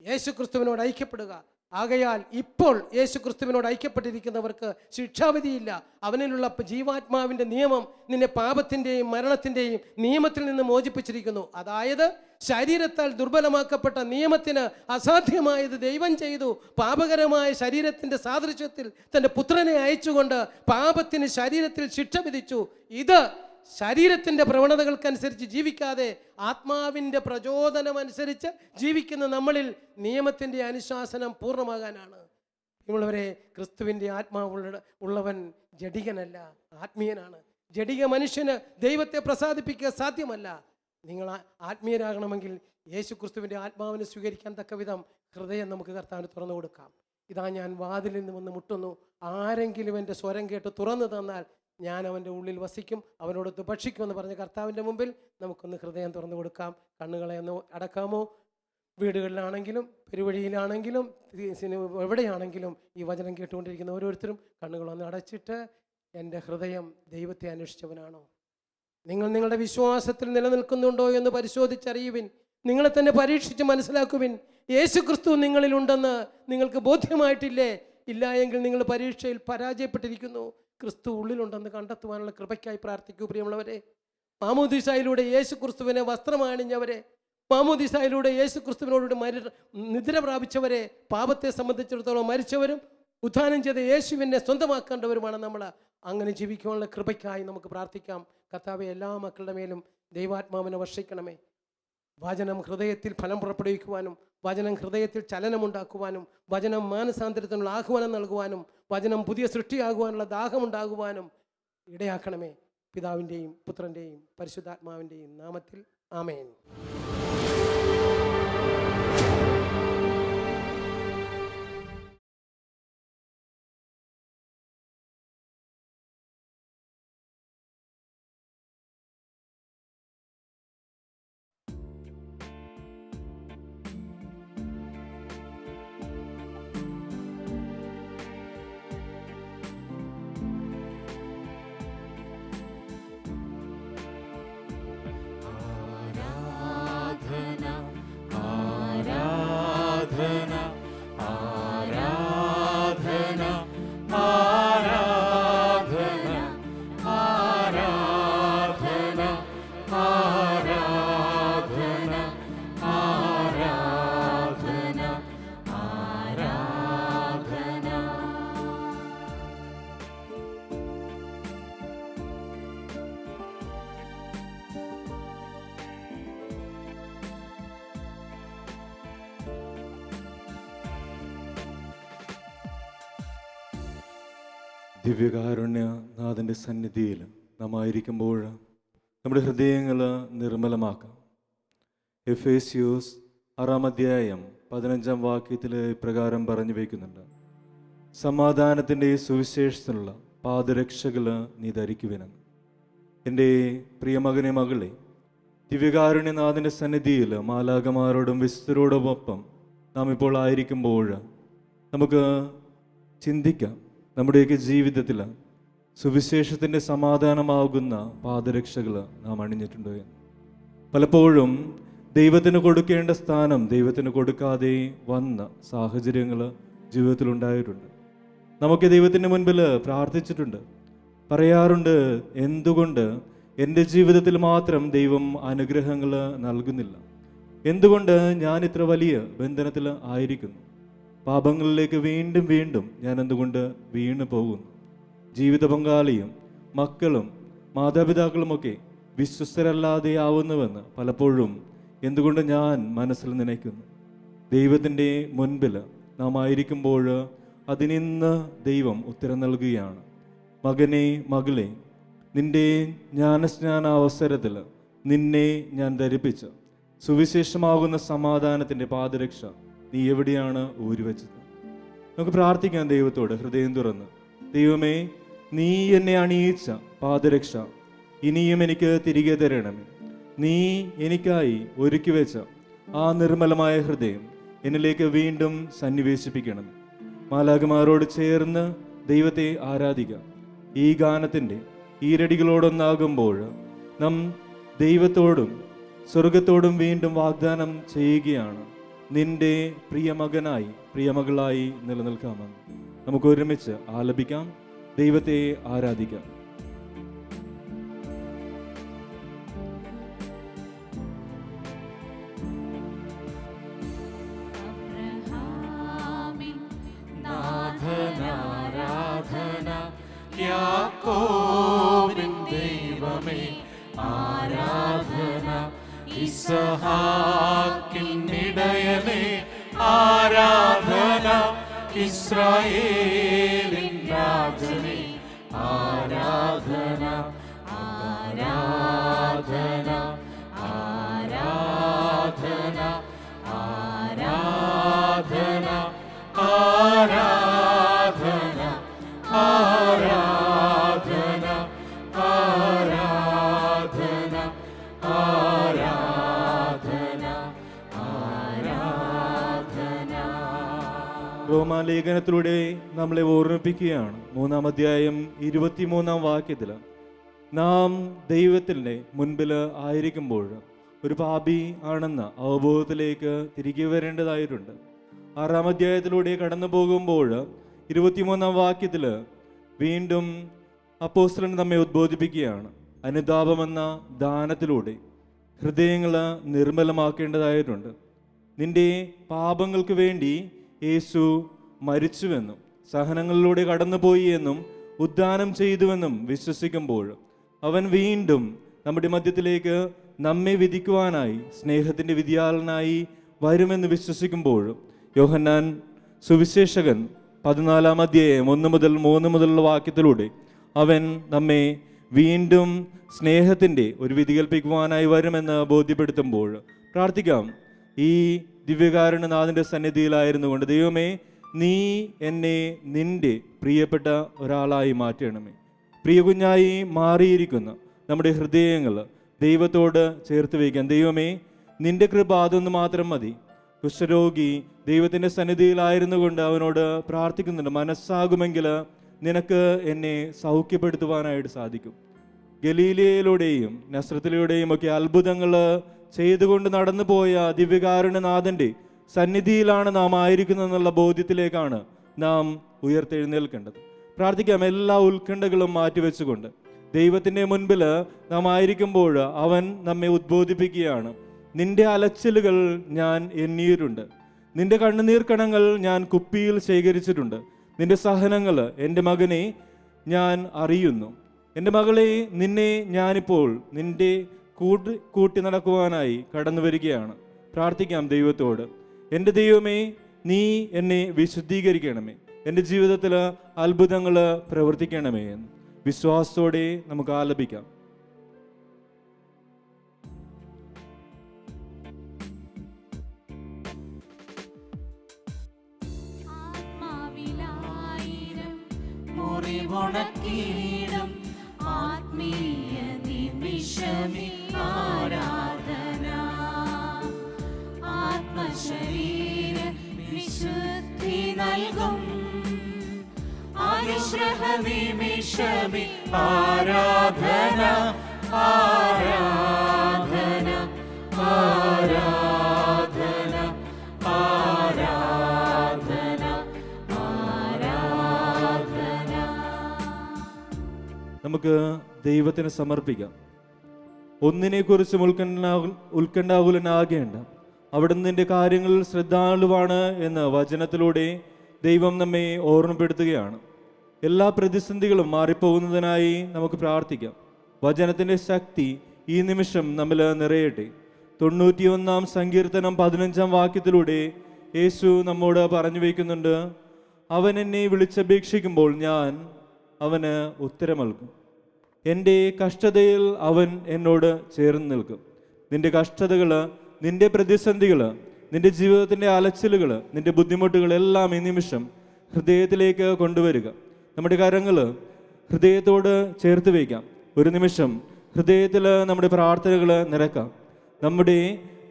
[SPEAKER 3] യേശുക്രിസ്തുവിനോട് ഐക്യപ്പെടുക. ആകയാൽ ഇപ്പോൾ യേശുക്രിസ്തുവിനോട് ഐക്യപ്പെട്ടിരിക്കുന്നവർക്ക് ശിക്ഷാവിധിയില്ല. അവനിലുള്ള ജീവാത്മാവിൻ്റെ നിയമം നിന്നെ പാപത്തിൻ്റെയും മരണത്തിൻ്റെയും നിയമത്തിൽ നിന്ന് മോചിപ്പിച്ചിരിക്കുന്നു. അതായത് ശരീരത്താൽ ദുർബലമാക്കപ്പെട്ട നിയമത്തിന് അസാധ്യമായത് ദൈവം ചെയ്തു. പാപകരമായ ശരീരത്തിൻ്റെ സാദൃശ്യത്തിൽ തൻ്റെ പുത്രനെ അയച്ചുകൊണ്ട് പാപത്തിന് ശരീരത്തിൽ ശിക്ഷ വിധിച്ചു. ഇത് ശരീരത്തിൻ്റെ പ്രവണതകൾക്കനുസരിച്ച് ജീവിക്കാതെ ആത്മാവിൻ്റെ പ്രചോദനമനുസരിച്ച് ജീവിക്കുന്ന നമ്മളിൽ നിയമത്തിൻ്റെ അനുശാസനം പൂർണ്ണമാകാനാണ്. നിങ്ങളവരെ, ക്രിസ്തുവിൻ്റെ ആത്മാവുള്ളവൻ ജഡികനല്ല, ആത്മീയനാണ്. ജഡിക മനുഷ്യന് ദൈവത്തെ പ്രസാദിപ്പിക്കുക സാധ്യമല്ല. നിങ്ങൾ ആത്മീയരാകണമെങ്കിൽ യേശു ക്രിസ്തുവിൻ്റെ ആത്മാവിനെ സ്വീകരിക്കാൻ തക്ക വിധം ഹൃദയം നമുക്ക് കർത്താവിന് തുറന്നു കൊടുക്കാം. ഇതാ ഞാൻ വാതിലിൽ നിന്ന് വന്ന് മുട്ടുന്നു. ആരെങ്കിലും എൻ്റെ സ്വരം കേട്ട് തുറന്നു തന്നാൽ ഞാൻ അവൻ്റെ ഉള്ളിൽ വസിക്കും, അവനോടൊത്ത് ഭക്ഷിക്കുമെന്ന് പറഞ്ഞ കർത്താവിൻ്റെ മുമ്പിൽ നമുക്കൊന്ന് ഹൃദയം തുറന്നു കൊടുക്കാം. കണ്ണുകളെ ഒന്ന് അടക്കാമോ? വീടുകളിലാണെങ്കിലും പെരുവഴിയിലാണെങ്കിലും എവിടെയാണെങ്കിലും ഈ വചനം കേട്ടുകൊണ്ടിരിക്കുന്ന ഓരോരുത്തരും കണ്ണുകളൊന്ന് അടച്ചിട്ട്, എൻ്റെ ഹൃദയം ദൈവത്തെ അന്വേഷിച്ചവനാണോ? നിങ്ങൾ നിങ്ങളുടെ വിശ്വാസത്തിൽ നിലനിൽക്കുന്നുണ്ടോ എന്ന് പരിശോധിച്ചറിയുവിൻ. നിങ്ങളെ തന്നെ പരീക്ഷിച്ച് മനസ്സിലാക്കുവിൻ. യേശുക്രിസ്തു നിങ്ങളിലുണ്ടെന്ന് നിങ്ങൾക്ക് ബോധ്യമായിട്ടില്ലേ? ഇല്ല എങ്കിൽ നിങ്ങൾ പരീക്ഷയിൽ പരാജയപ്പെട്ടിരിക്കുന്നു. ക്രിസ്തു ഉള്ളിലുണ്ടെന്ന് കണ്ടെത്തുവാനുള്ള കൃപയ്ക്കായി പ്രാർത്ഥിക്കൂ പ്രിയമുള്ളവരെ. മാമോദീസായിലൂടെ യേശു ക്രിസ്തുവിനെ വസ്ത്രമണിഞ്ഞവരെ, മാമോദീസായിലൂടെ യേശു ക്രിസ്തുവിനോട് നിദ്ര പ്രാപിച്ചവരെ, പാപത്തെ സംബന്ധിച്ചിടത്തോളം മരിച്ചവരും ഉത്ഥാനം ചെയ്ത യേശുവിനെ സ്വന്തമാക്കേണ്ടവരുമാണ് നമ്മൾ. അങ്ങനെ ജീവിക്കാനുള്ള കൃപയ്ക്കായി നമുക്ക് പ്രാർത്ഥിക്കാം. കർത്താവെ, എല്ലാ മക്കളുടെ മേലും ദൈവാത്മാവിനെ വർഷിക്കണമേ. വചനം ഹൃദയത്തിൽ ഫലം പുറപ്പെടുവിക്കുവാനും, വചനം ഹൃദയത്തിൽ ചലനമുണ്ടാക്കുവാനും, വചനം മാനസാന്തരത്തിനുള്ള ആഹ്വാനം നൽകുവാനും, വചനം പുതിയ സൃഷ്ടിയാകുവാനുള്ള ദാഹമുണ്ടാകുവാനും ഇടയാക്കണമേ. പിതാവിൻ്റെയും പുത്രൻ്റെയും പരിശുദ്ധാത്മാവിൻ്റെയും നാമത്തിൽ ആമേൻ.
[SPEAKER 4] ദിവ്യകാരുണ്യനാഥൻ്റെ സന്നിധിയിൽ നാം ആയിരിക്കുമ്പോൾ നമ്മുടെ ഹൃദയങ്ങൾ നിർമ്മലമാക്കാം. എഫേസ്യോസ് 6-15 പ്രകാരം പറഞ്ഞു വയ്ക്കുന്നുണ്ട്: സമാധാനത്തിൻ്റെ സുവിശേഷത്തിലുള്ള പാദരക്ഷകൾ നീ ധരിക്കുവിനെന്ന്. എൻ്റെ പ്രിയമകനെ മകളെ, ദിവ്യകാരുണ്യനാഥൻ്റെ സന്നിധിയിൽ മാലാഖമാരോടും വിശുദ്ധരോടുമൊപ്പം നാം ഇപ്പോൾ ആയിരിക്കുമ്പോൾ നമുക്ക് ചിന്തിക്കാം, നമ്മുടെയൊക്കെ ജീവിതത്തിൽ സുവിശേഷത്തിൻ്റെ സമാധാനമാകുന്ന പാദരക്ഷകൾ നാം അണിഞ്ഞിട്ടുണ്ടോ എന്ന്. പലപ്പോഴും ദൈവത്തിന് കൊടുക്കേണ്ട സ്ഥാനം ദൈവത്തിന് കൊടുക്കാതെ വന്ന സാഹചര്യങ്ങൾ ജീവിതത്തിലുണ്ടായിട്ടുണ്ട്. നമുക്ക് ദൈവത്തിൻ്റെ മുൻപിൽ പ്രാർത്ഥിച്ചിട്ടുണ്ട്, പറയാറുണ്ട്, എന്തുകൊണ്ട് എൻ്റെ ജീവിതത്തിൽ മാത്രം ദൈവം അനുഗ്രഹങ്ങൾ നൽകുന്നില്ല? എന്തുകൊണ്ട് ഞാൻ ഇത്ര വലിയ ബന്ധനത്തിൽ ആയിരിക്കുന്നു? പാപങ്ങളിലേക്ക് വീണ്ടും വീണ്ടും ഞാൻ എന്തുകൊണ്ട് വീണു പോകുന്നു? ജീവിത പങ്കാളിയും മക്കളും മാതാപിതാക്കളുമൊക്കെ വിശ്വസ്തരല്ലാതെ ആവുന്നുവെന്ന് പലപ്പോഴും എന്തുകൊണ്ട് ഞാൻ മനസ്സിൽ നനയ്ക്കുന്നു. ദൈവത്തിൻ്റെ മുൻപിൽ നാം ആയിരിക്കുമ്പോൾ അതിനിന്ന് ദൈവം ഉത്തരം നൽകുകയാണ്. മകനെ, മകളെ, നിന്റെ ജ്ഞാനസ്നാന അവസരത്തിൽ നിന്നെ ഞാൻ ധരിപ്പിച്ച സുവിശേഷമാകുന്ന സമാധാനത്തിൻ്റെ പാദരക്ഷ നീ എവിടെയാണ് ഊരിവെച്ചത്? നമുക്ക് പ്രാർത്ഥിക്കാം ദൈവത്തോട് ഹൃദയം തുറന്ന്. ദൈവമേ, നീ എന്നെ അണിയിച്ച പാദരക്ഷ ഇനിയും എനിക്ക് തിരികെ തരണമേ. നീ എനിക്കായി ഒരുക്കി വെച്ച ആ നിർമ്മലമായ ഹൃദയം എന്നിലേക്ക് വീണ്ടും സന്നിവേശിപ്പിക്കണമേ. മാലാഖമാരോട് ചേർന്ന് ദൈവത്തെ ആരാധിക്കാം. ഈ ഗാനത്തിൻ്റെ ഈരടികളോടൊന്നാകുമ്പോൾ നാം ദൈവത്തോടും സ്വർഗത്തോടും വീണ്ടും വാഗ്ദാനം ചെയ്യുകയാണ്, നിന്റെ പ്രിയമകനായി പ്രിയമകളായി നിലനിൽക്കാമെന്ന്. നമുക്ക് ഒരുമിച്ച് ആലപിക്കാം, ദൈവത്തെ ആരാധിക്കാം.
[SPEAKER 2] നാഥനാരാധന, യാക്കോബിൻ ദൈവമേ ആരാധന, ഇസ്ഹാക്കിൻ ഇടയനേ ആരാധന, ഇസ്രായേലിൻ രാജനേ ആരാധന, ആരാധന, ആരാധന, ആരാധന, ആരാധന, ആരാധന, ആരാധന, ആരാധന, ആരാധന.
[SPEAKER 4] റോമാലേഖനത്തിലൂടെ നമ്മളെ ഓർമ്മിപ്പിക്കുകയാണ്. 3-23 നാം ദൈവത്തിൻ്റെ മുൻപിൽ ആയിരിക്കുമ്പോൾ ഒരു പാപി ആണെന്ന അവബോധത്തിലേക്ക് തിരികെ വരേണ്ടതായിട്ടുണ്ട്. 6 കടന്നു പോകുമ്പോൾ 23 വീണ്ടും അപ്പോസ്തലൻ നമ്മെ ഉദ്ബോധിപ്പിക്കുകയാണ്. അനുതാപമെന്ന ദാനത്തിലൂടെ ഹൃദയങ്ങൾ നിർമ്മലമാക്കേണ്ടതായിട്ടുണ്ട്. നിന്റെ പാപങ്ങൾക്ക് വേണ്ടി യേശു മരിച്ചുവെന്നും സഹനങ്ങളിലൂടെ കടന്നുപോയി എന്നും ഉദ്ധാനം ചെയ്തുവെന്നും വിശ്വസിക്കുമ്പോൾ അവൻ വീണ്ടും നമ്മുടെ മധ്യത്തിലേക്ക് നമ്മെ വിധിക്കുവാനായി സ്നേഹത്തിൻ്റെ വിധിയാളനായി വരുമെന്ന് വിശ്വസിക്കുമ്പോൾ യോഹന്നാൻ സുവിശേഷകൻ 14 അധ്യായം 1 മുതൽ 3 മുതലുള്ള വാക്യത്തിലൂടെ അവൻ നമ്മെ വീണ്ടും സ്നേഹത്തിൻ്റെ ഒരു വിധി കൽപ്പിക്കുവാനായി വരുമെന്ന് ബോധ്യപ്പെടുത്തുമ്പോൾ പ്രാർത്ഥിക്കാം. ഈ ദിവ്യകാരുണ്യനാഥൻ്റെ സന്നിധിയിലായിരുന്നു കൊണ്ട് ദൈവമേ, നീ എന്നെ നിന്റെ പ്രിയപ്പെട്ട ഒരാളായി മാറ്റണമേ. പ്രിയ കുഞ്ഞായി മാറിയിരിക്കുന്ന നമ്മുടെ ഹൃദയങ്ങൾ ദൈവത്തോട് ചേർത്ത് വയ്ക്കാൻ. ദൈവമേ, നിന്റെ കൃപ അതൊന്ന് മാത്രം മതി. കുഷ്ഠരോഗി ദൈവത്തിൻ്റെ സന്നിധിയിലായിരുന്നു കൊണ്ട് അവനോട് പ്രാർത്ഥിക്കുന്നുണ്ട്, മനസ്സാകുമെങ്കിൽ നിനക്ക് എന്നെ സൗഖ്യപ്പെടുത്തുവാനായിട്ട് സാധിക്കും. ഗലീലയിലൂടെയും നസ്രത്തിലൂടെയും ഒക്കെ അത്ഭുതങ്ങൾ ചെയ്തുകൊണ്ട് നടന്നു പോയ ദിവ്യകാരുണ്യനാഥൻ്റെ സന്നിധിയിലാണ് നാം ആയിരിക്കുന്നതെന്നുള്ള ബോധ്യത്തിലേക്കാണ് നാം ഉയർത്തെഴുന്നേൽക്കേണ്ടത്. പ്രാർത്ഥിക്കാം. എല്ലാ ഉത്കണ്ഠകളും മാറ്റിവെച്ചുകൊണ്ട് ദൈവത്തിൻ്റെ മുൻപിൽ നാം ആയിരിക്കുമ്പോൾ അവൻ നമ്മെ ഉദ്ബോധിപ്പിക്കുകയാണ്. നിന്റെ അലച്ചിലുകൾ ഞാൻ എണ്ണിയിട്ടുണ്ട്, നിന്റെ കണ്ണുനീർ കണങ്ങൾ ഞാൻ കുപ്പിയിൽ ശേഖരിച്ചിട്ടുണ്ട്, നിന്റെ സഹനങ്ങൾ എൻ്റെ മകനെ ഞാൻ അറിയുന്നു. എൻ്റെ മകളെ, നിന്നെ ഞാനിപ്പോൾ നിന്റെ കൂട്ടി നടക്കുവാനായി കടന്നു വരികയാണ്. പ്രാർത്ഥിക്കാം ദൈവത്തോട്. എൻ്റെ ദൈവമേ, നീ എന്നെ വിശുദ്ധീകരിക്കണമേ, എൻ്റെ ജീവിതത്തിൽ അത്ഭുതങ്ങൾ പ്രവർത്തിക്കണമേ എന്ന് വിശ്വാസത്തോടെ നമുക്ക് ആലപിക്കാം.
[SPEAKER 2] മുറിവുണക്കീടും ആത്മീയ നിമിഷമേ ആരാധന, ആത്മശരീര വിശുദ്ധി നൽകും അനുഗ്രഹ നിമിഷമേ ആരാധന, ആരാധന, ആരാധന, ആരാധന, ആരാധന.
[SPEAKER 4] നമുക്ക് ദൈവത്തിന് സമർപ്പിക്കാം. ഒന്നിനെക്കുറിച്ചും ഉത്കണ്ഠാകുലനാകേണ്ട, അവിടുന്ന് നിന്റെ കാര്യങ്ങളിൽ ശ്രദ്ധാലുവാണ് എന്ന് വചനത്തിലൂടെ ദൈവം നമ്മെ ഓർമ്മപ്പെടുത്തുകയാണ്. എല്ലാ പ്രതിസന്ധികളും മാറിപ്പോകുന്നതിനായി നമുക്ക് പ്രാർത്ഥിക്കാം. വചനത്തിൻ്റെ ശക്തി ഈ നിമിഷം നമ്മിൽ നിറയട്ടെ. 91 സങ്കീർത്തനം 15 വാക്യത്തിലൂടെ യേശു നമ്മോട് പറഞ്ഞു വയ്ക്കുന്നുണ്ട്, അവൻ എന്നെ വിളിച്ചപേക്ഷിക്കുമ്പോൾ ഞാൻ അവന് ഉത്തരം നൽകും. എൻ്റെ കഷ്ടതയിൽ അവൻ എന്നോട് ചേർന്ന് നിൽക്കും. നിന്റെ കഷ്ടതകൾ, നിന്റെ പ്രതിസന്ധികൾ, നിന്റെ ജീവിതത്തിൻ്റെ അലച്ചിലുകൾ, നിന്റെ ബുദ്ധിമുട്ടുകൾ എല്ലാം ഈ നിമിഷം ഹൃദയത്തിലേക്ക് കൊണ്ടുവരിക. നമ്മുടെ കരങ്ങൾ ഹൃദയത്തോട് ചേർത്ത് വയ്ക്കാം. ഒരു നിമിഷം ഹൃദയത്തിൽ നമ്മുടെ പ്രാർത്ഥനകൾ നിറക്കാം. നമ്മുടെ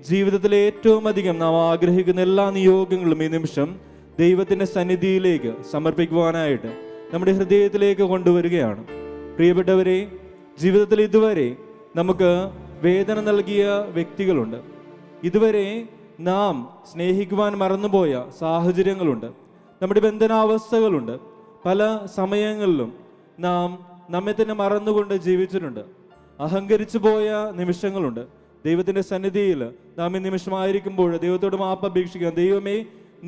[SPEAKER 4] ജീവിതത്തിലെ ഏറ്റവും അധികം നാം ആഗ്രഹിക്കുന്ന എല്ലാ നിയോഗങ്ങളും ഈ നിമിഷം ദൈവത്തിൻ്റെ സന്നിധിയിലേക്ക് സമർപ്പിക്കുവാനായിട്ട് നമ്മുടെ ഹൃദയത്തിലേക്ക് കൊണ്ടുവരികയാണ്. പ്രിയപ്പെട്ടവരെ, ജീവിതത്തിൽ ഇതുവരെ നമുക്ക് വേദന നൽകിയ വ്യക്തികളുണ്ട്. ഇതുവരെ നാം സ്നേഹിക്കുവാൻ മറന്നുപോയ സാഹചര്യങ്ങളുണ്ട്. നമ്മുടെ ബന്ധനാവസ്ഥകളുണ്ട്. പല സമയങ്ങളിലും നാം നമ്മെ തന്നെ മറന്നുകൊണ്ട് ജീവിച്ചിട്ടുണ്ട്. അഹങ്കരിച്ചു പോയ നിമിഷങ്ങളുണ്ട്. ദൈവത്തിൻ്റെ സന്നിധിയിൽ നാം ഈ നിമിഷമായിരിക്കുമ്പോൾ ദൈവത്തോട് മാപ്പ് അപേക്ഷിക്കാം. ദൈവമേ,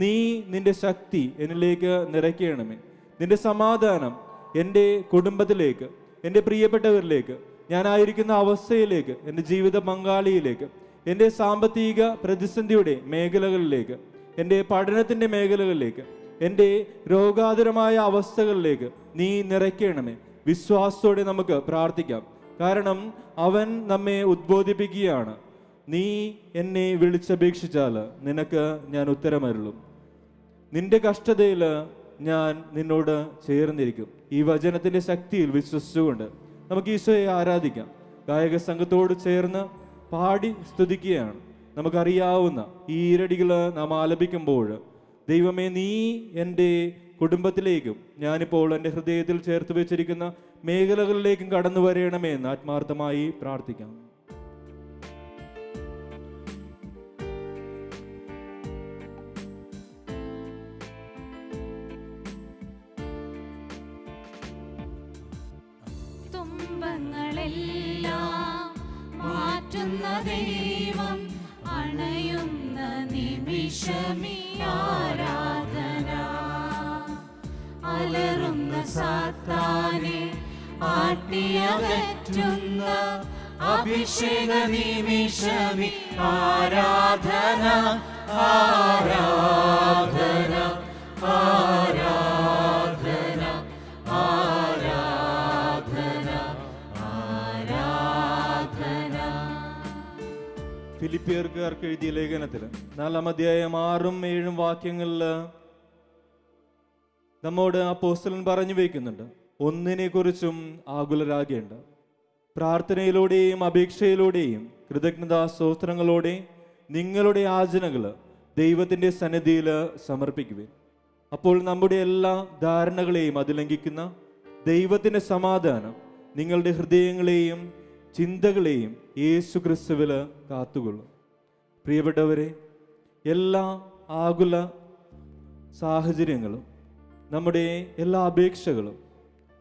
[SPEAKER 4] നീ നിന്റെ ശക്തി എന്നിലേക്ക് നിറയ്ക്കണമേ. നിന്റെ സമാധാനം എൻ്റെ കുടുംബത്തിലേക്ക്, എൻ്റെ പ്രിയപ്പെട്ടവരിലേക്ക്, ഞാനായിരിക്കുന്ന അവസ്ഥയിലേക്ക്, എൻ്റെ ജീവിത പങ്കാളിയിലേക്ക്, എൻ്റെ സാമ്പത്തിക പ്രതിസന്ധിയുടെ മേഖലകളിലേക്ക്, എൻ്റെ പഠനത്തിൻ്റെ മേഖലകളിലേക്ക്, എൻ്റെ രോഗാതുരമായ അവസ്ഥകളിലേക്ക് നീ നിറയ്ക്കണമേ. വിശ്വാസത്തോടെ നമുക്ക് പ്രാർത്ഥിക്കാം. കാരണം അവൻ നമ്മെ ഉദ്ബോധിപ്പിക്കുകയാണ്. നീ എന്നെ വിളിച്ചപേക്ഷിച്ചാൽ നിനക്ക് ഞാൻ ഉത്തരമരുളും. നിന്റെ കഷ്ടതയിൽ ഞാൻ നിന്നോട് ചേർന്നിരിക്കും. ഈ വചനത്തിൻ്റെ ശക്തിയിൽ വിശ്വസിച്ചുകൊണ്ട് നമുക്ക് ഈശോയെ ആരാധിക്കാം. ഗായക സംഘത്തോട് ചേർന്ന് പാടി സ്തുതിക്കുകയാണ്. നമുക്കറിയാവുന്ന ഈ ഈരടികൾ നാം ആലപിക്കുമ്പോൾ, ദൈവമേ, നീ എൻ്റെ കുടുംബത്തിലേക്കും ഞാനിപ്പോൾ എൻ്റെ ഹൃദയത്തിൽ ചേർത്ത് വെച്ചിരിക്കുന്ന മേഖലകളിലേക്കും കടന്നു വരയണമേ എന്ന് ആത്മാർത്ഥമായി പ്രാർത്ഥിക്കാം.
[SPEAKER 2] തുമ്പങ്ങളെല്ലാം മാറ്റുന്ന ദൈവം അണയുന്ന നിമിഷമീ ആരാധന. അലറുന്ന സാത്താനെ ആട്ടിയകറ്റുന്ന അഭിഷേക നിമിഷമീ ആരാധന. ആരാധന ആരാധന ആരാധന ആരാധന.
[SPEAKER 4] ഫിലിപ്പിയർക്കാർക്ക് എഴുതിയ ലേഖനത്തിൽ 4-ാം അധ്യായം 6-ഉം 7-ഉം വാക്യങ്ങളിൽ നമ്മോട് അപ്പോസ്തലൻ പറഞ്ഞു വയ്ക്കുന്നുണ്ട്, ഒന്നിനെ കുറിച്ചും ആകുലരാകേണ്ട, പ്രാർത്ഥനയിലൂടെയും അപേക്ഷയിലൂടെയും കൃതജ്ഞതാ സ്തോത്രങ്ങളോടെ നിങ്ങളുടെ യാചനകൾ ദൈവത്തിൻ്റെ സന്നിധിയിൽ സമർപ്പിക്കുവിൻ. അപ്പോൾ നമ്മുടെ എല്ലാ ധാരണകളെയും അതിലംഘിക്കുന്ന ദൈവത്തിൻ്റെ സമാധാനം നിങ്ങളുടെ ഹൃദയങ്ങളെയും ചിന്തകളെയും യേശു ക്രിസ്തുവിൽ കാത്തുകൊള്ളും. പ്രിയപ്പെട്ടവരെ, എല്ലാ ആകുല സാഹചര്യങ്ങളും നമ്മുടെ എല്ലാ അപേക്ഷകളും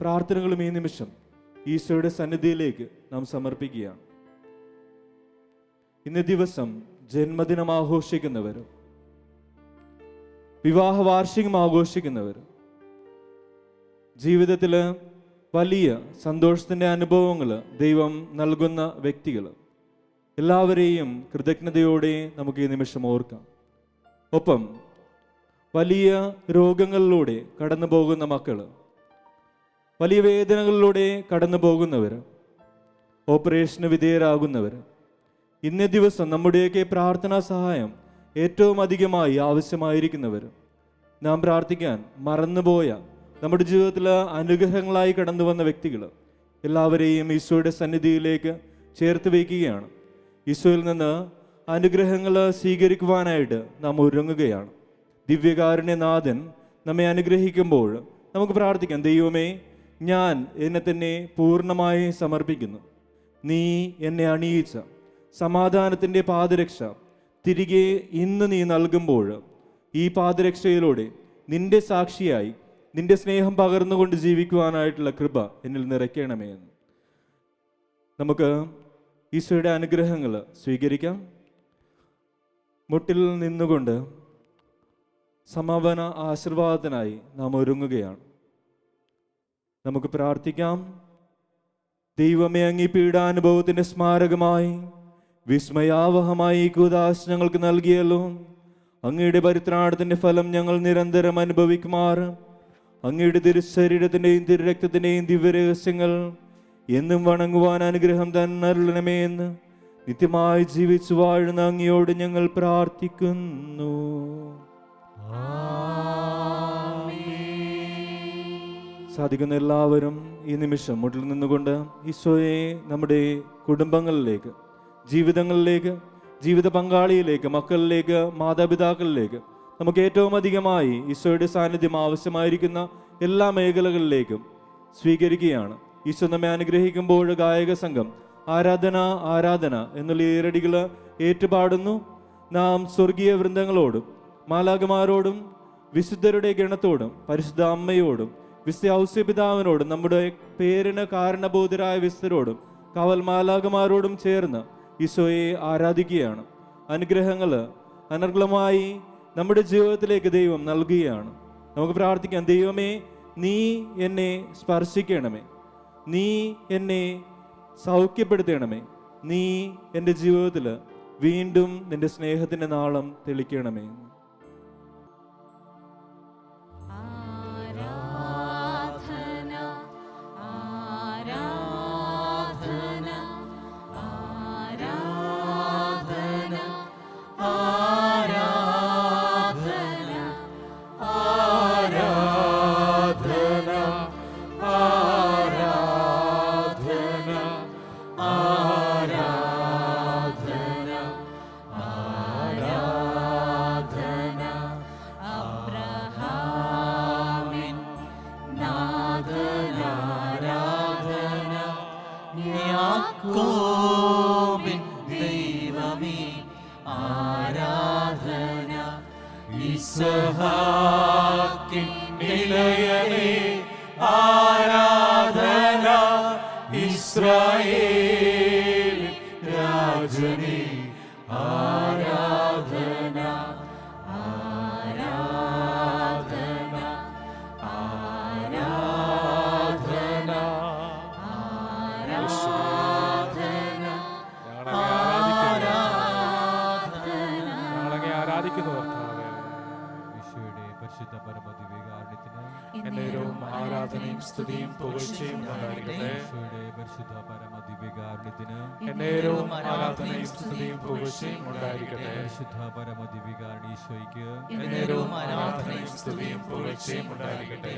[SPEAKER 4] പ്രാർത്ഥനകളും ഈ നിമിഷം ഈശോയുടെ സന്നിധിയിലേക്ക് നാം സമർപ്പിക്കുകയാണ്. ഇന്ന് ദിവസം ജന്മദിനം ആഘോഷിക്കുന്നവരും വിവാഹ വാർഷികം ആഘോഷിക്കുന്നവരും ജീവിതത്തിൽ വലിയ സന്തോഷത്തിൻ്റെ അനുഭവങ്ങൾ ദൈവം നൽകുന്ന വ്യക്തികൾ എല്ലാവരെയും കൃതജ്ഞതയോടെ നമുക്ക് ഈ നിമിഷം ഓർക്കാം. ഒപ്പം വലിയ രോഗങ്ങളിലൂടെ കടന്നു പോകുന്ന മക്കൾ, വലിയ വേദനകളിലൂടെ കടന്നു പോകുന്നവർ, ഓപ്പറേഷന് വിധേയരാകുന്നവർ, ഇന്നേ ദിവസം നമ്മുടെയൊക്കെ പ്രാർത്ഥനാ സഹായം ഏറ്റവും അധികമായി ആവശ്യമായിരിക്കുന്നവർ, നാം പ്രാർത്ഥിക്കാൻ മറന്നുപോയ നമ്മുടെ ജീവിതത്തിൽ അനുഗ്രഹങ്ങളായി കടന്നു വന്ന വ്യക്തികൾ എല്ലാവരെയും ഈശോയുടെ സന്നിധിയിലേക്ക് ചേർത്ത് വയ്ക്കുകയാണ്. ഈശോയിൽ നിന്ന് അനുഗ്രഹങ്ങൾ സ്വീകരിക്കുവാനായിട്ട് നാം ഒരുങ്ങുകയാണ്. ദിവ്യകാരുണ്യനാഥൻ നമ്മെ അനുഗ്രഹിക്കുമ്പോൾ നമുക്ക് പ്രാർത്ഥിക്കാം, ദൈവമേ, ഞാൻ എന്നെ തന്നെ പൂർണ്ണമായി സമർപ്പിക്കുന്നു. നീ എന്നെ അണിയിച്ച സമാധാനത്തിൻ്റെ പാദരക്ഷ തിരികെ ഇന്ന് നീ നൽകുമ്പോൾ ഈ പാദരക്ഷയിലൂടെ നിന്റെ സാക്ഷിയായി നിന്റെ സ്നേഹം പകർന്നുകൊണ്ട് ജീവിക്കുവാനായിട്ടുള്ള കൃപ എന്നിൽ നിറയ്ക്കണമേ എന്ന് നമുക്ക് ഈശോയുടെ അനുഗ്രഹങ്ങൾ സ്വീകരിക്കാം. മുട്ടിൽ നിന്നുകൊണ്ട് സമാപന ആശീർവാദത്തിനായി നാം ഒരുങ്ങുകയാണ്. നമുക്ക് പ്രാർത്ഥിക്കാം. ദൈവമേ, അങ്ങീ പീഡാനുഭവത്തിൻ്റെ സ്മാരകമായി വിസ്മയാവഹമായി കൂദാശ ഞങ്ങൾക്ക് നൽകിയല്ലോ. അങ്ങയുടെ പരിത്രാണത്തിൻ്റെ ഫലം ഞങ്ങൾ നിരന്തരം അനുഭവിക്കുമാറ് അങ്ങയുടെ തിരുശരീരത്തിൻ്റെയും തിരുരക്തത്തിൻ്റെയും ദിവ്യരഹസ്യങ്ങൾ എന്നും വണങ്ങുവാൻ അനുഗ്രഹം തന്നരുളണമേ എന്ന് നിത്യമായി ജീവിച്ചു വാഴുന്ന അങ്ങയോട് ഞങ്ങൾ പ്രാർത്ഥിക്കുന്നു. സാധിക്കുന്ന എല്ലാവരും ഈ നിമിഷം മുട്ടിൽ നിന്നുകൊണ്ട് ഈശോയെ നമ്മുടെ കുടുംബങ്ങളിലേക്ക്, ജീവിതങ്ങളിലേക്ക്, ജീവിത പങ്കാളിയിലേക്ക്, മക്കളിലേക്ക്, മാതാപിതാക്കളിലേക്ക്, നമുക്ക് ഏറ്റവും അധികമായി ഈശോയുടെ സാന്നിധ്യം ആവശ്യമായിരിക്കുന്ന എല്ലാ മേഖലകളിലേക്കും സ്വീകരിക്കുകയാണ്. ഈശോ നമ്മെ അനുഗ്രഹിക്കുമ്പോൾ ഗായക സംഘം ആരാധന ആരാധന എന്നുള്ള ഈരടികൾ ഏറ്റുപാടുന്നു. നാം സ്വർഗീയ വൃന്ദങ്ങളോടും മാലാഖമാരോടും വിശുദ്ധരുടെ ഗണത്തോടും പരിശുദ്ധ അമ്മയോടും വിശുദ്ധ ഔസ്യപിതാവിനോടും നമ്മുടെ പേരിന് കാരണബോധരായ വിശുദ്ധരോടും കാവൽ മാലാഖമാരോടും ചേർന്ന് ഈശോയെ ആരാധിക്കുകയാണ്. അനുഗ്രഹങ്ങൾ അനർഗ്ലമായി നമ്മുടെ ജീവിതത്തിലേക്ക് ദൈവം നൽകുകയാണ്. നമുക്ക് പ്രാർത്ഥിക്കാം, ദൈവമേ, നീ എന്നെ സ്പർശിക്കണമേ, നീ എന്നെ സൗഖ്യപ്പെടുത്തണമേ, നീ എൻ്റെ ജീവിതത്തിൽ വീണ്ടും നിന്റെ സ്നേഹത്തിൻ്റെ നാളം തെളിക്കണമേ.
[SPEAKER 2] ഇസ്രായേൽ രാജനേ ആരാധന ആരാധന ആരാധന
[SPEAKER 1] ഞങ്ങളങ്ങേ ആരാധിക്കുന്നു കർത്താവേ.
[SPEAKER 5] ഈശോയുടെ പരിശുദ്ധ പരമദിവ്യകാരുണ്യത്തിന്
[SPEAKER 2] എന്നേരവും ആരാധനയും സ്തുതിയും പുകഴ്ചയും ഉണ്ടായിരിക്കട്ടെ.
[SPEAKER 5] ഈശോയുടെ പരിശുദ്ധ പരമദിവ്യകാരുണ്യത്തിന്
[SPEAKER 2] എന്നേരവും ആരാധനയും സ്തുതിയും പുകഴ്ചയും ഉണ്ടായിരിക്കട്ടെ.
[SPEAKER 5] പരിശുദ്ധ പരമദിവ്യകാരുണ്യ ഈശോയ്ക്ക്
[SPEAKER 2] എന്നേരവും ആരാധനയും സ്തുതിയും പുകഴ്ചയും ഉണ്ടായിരിക്കട്ടെ.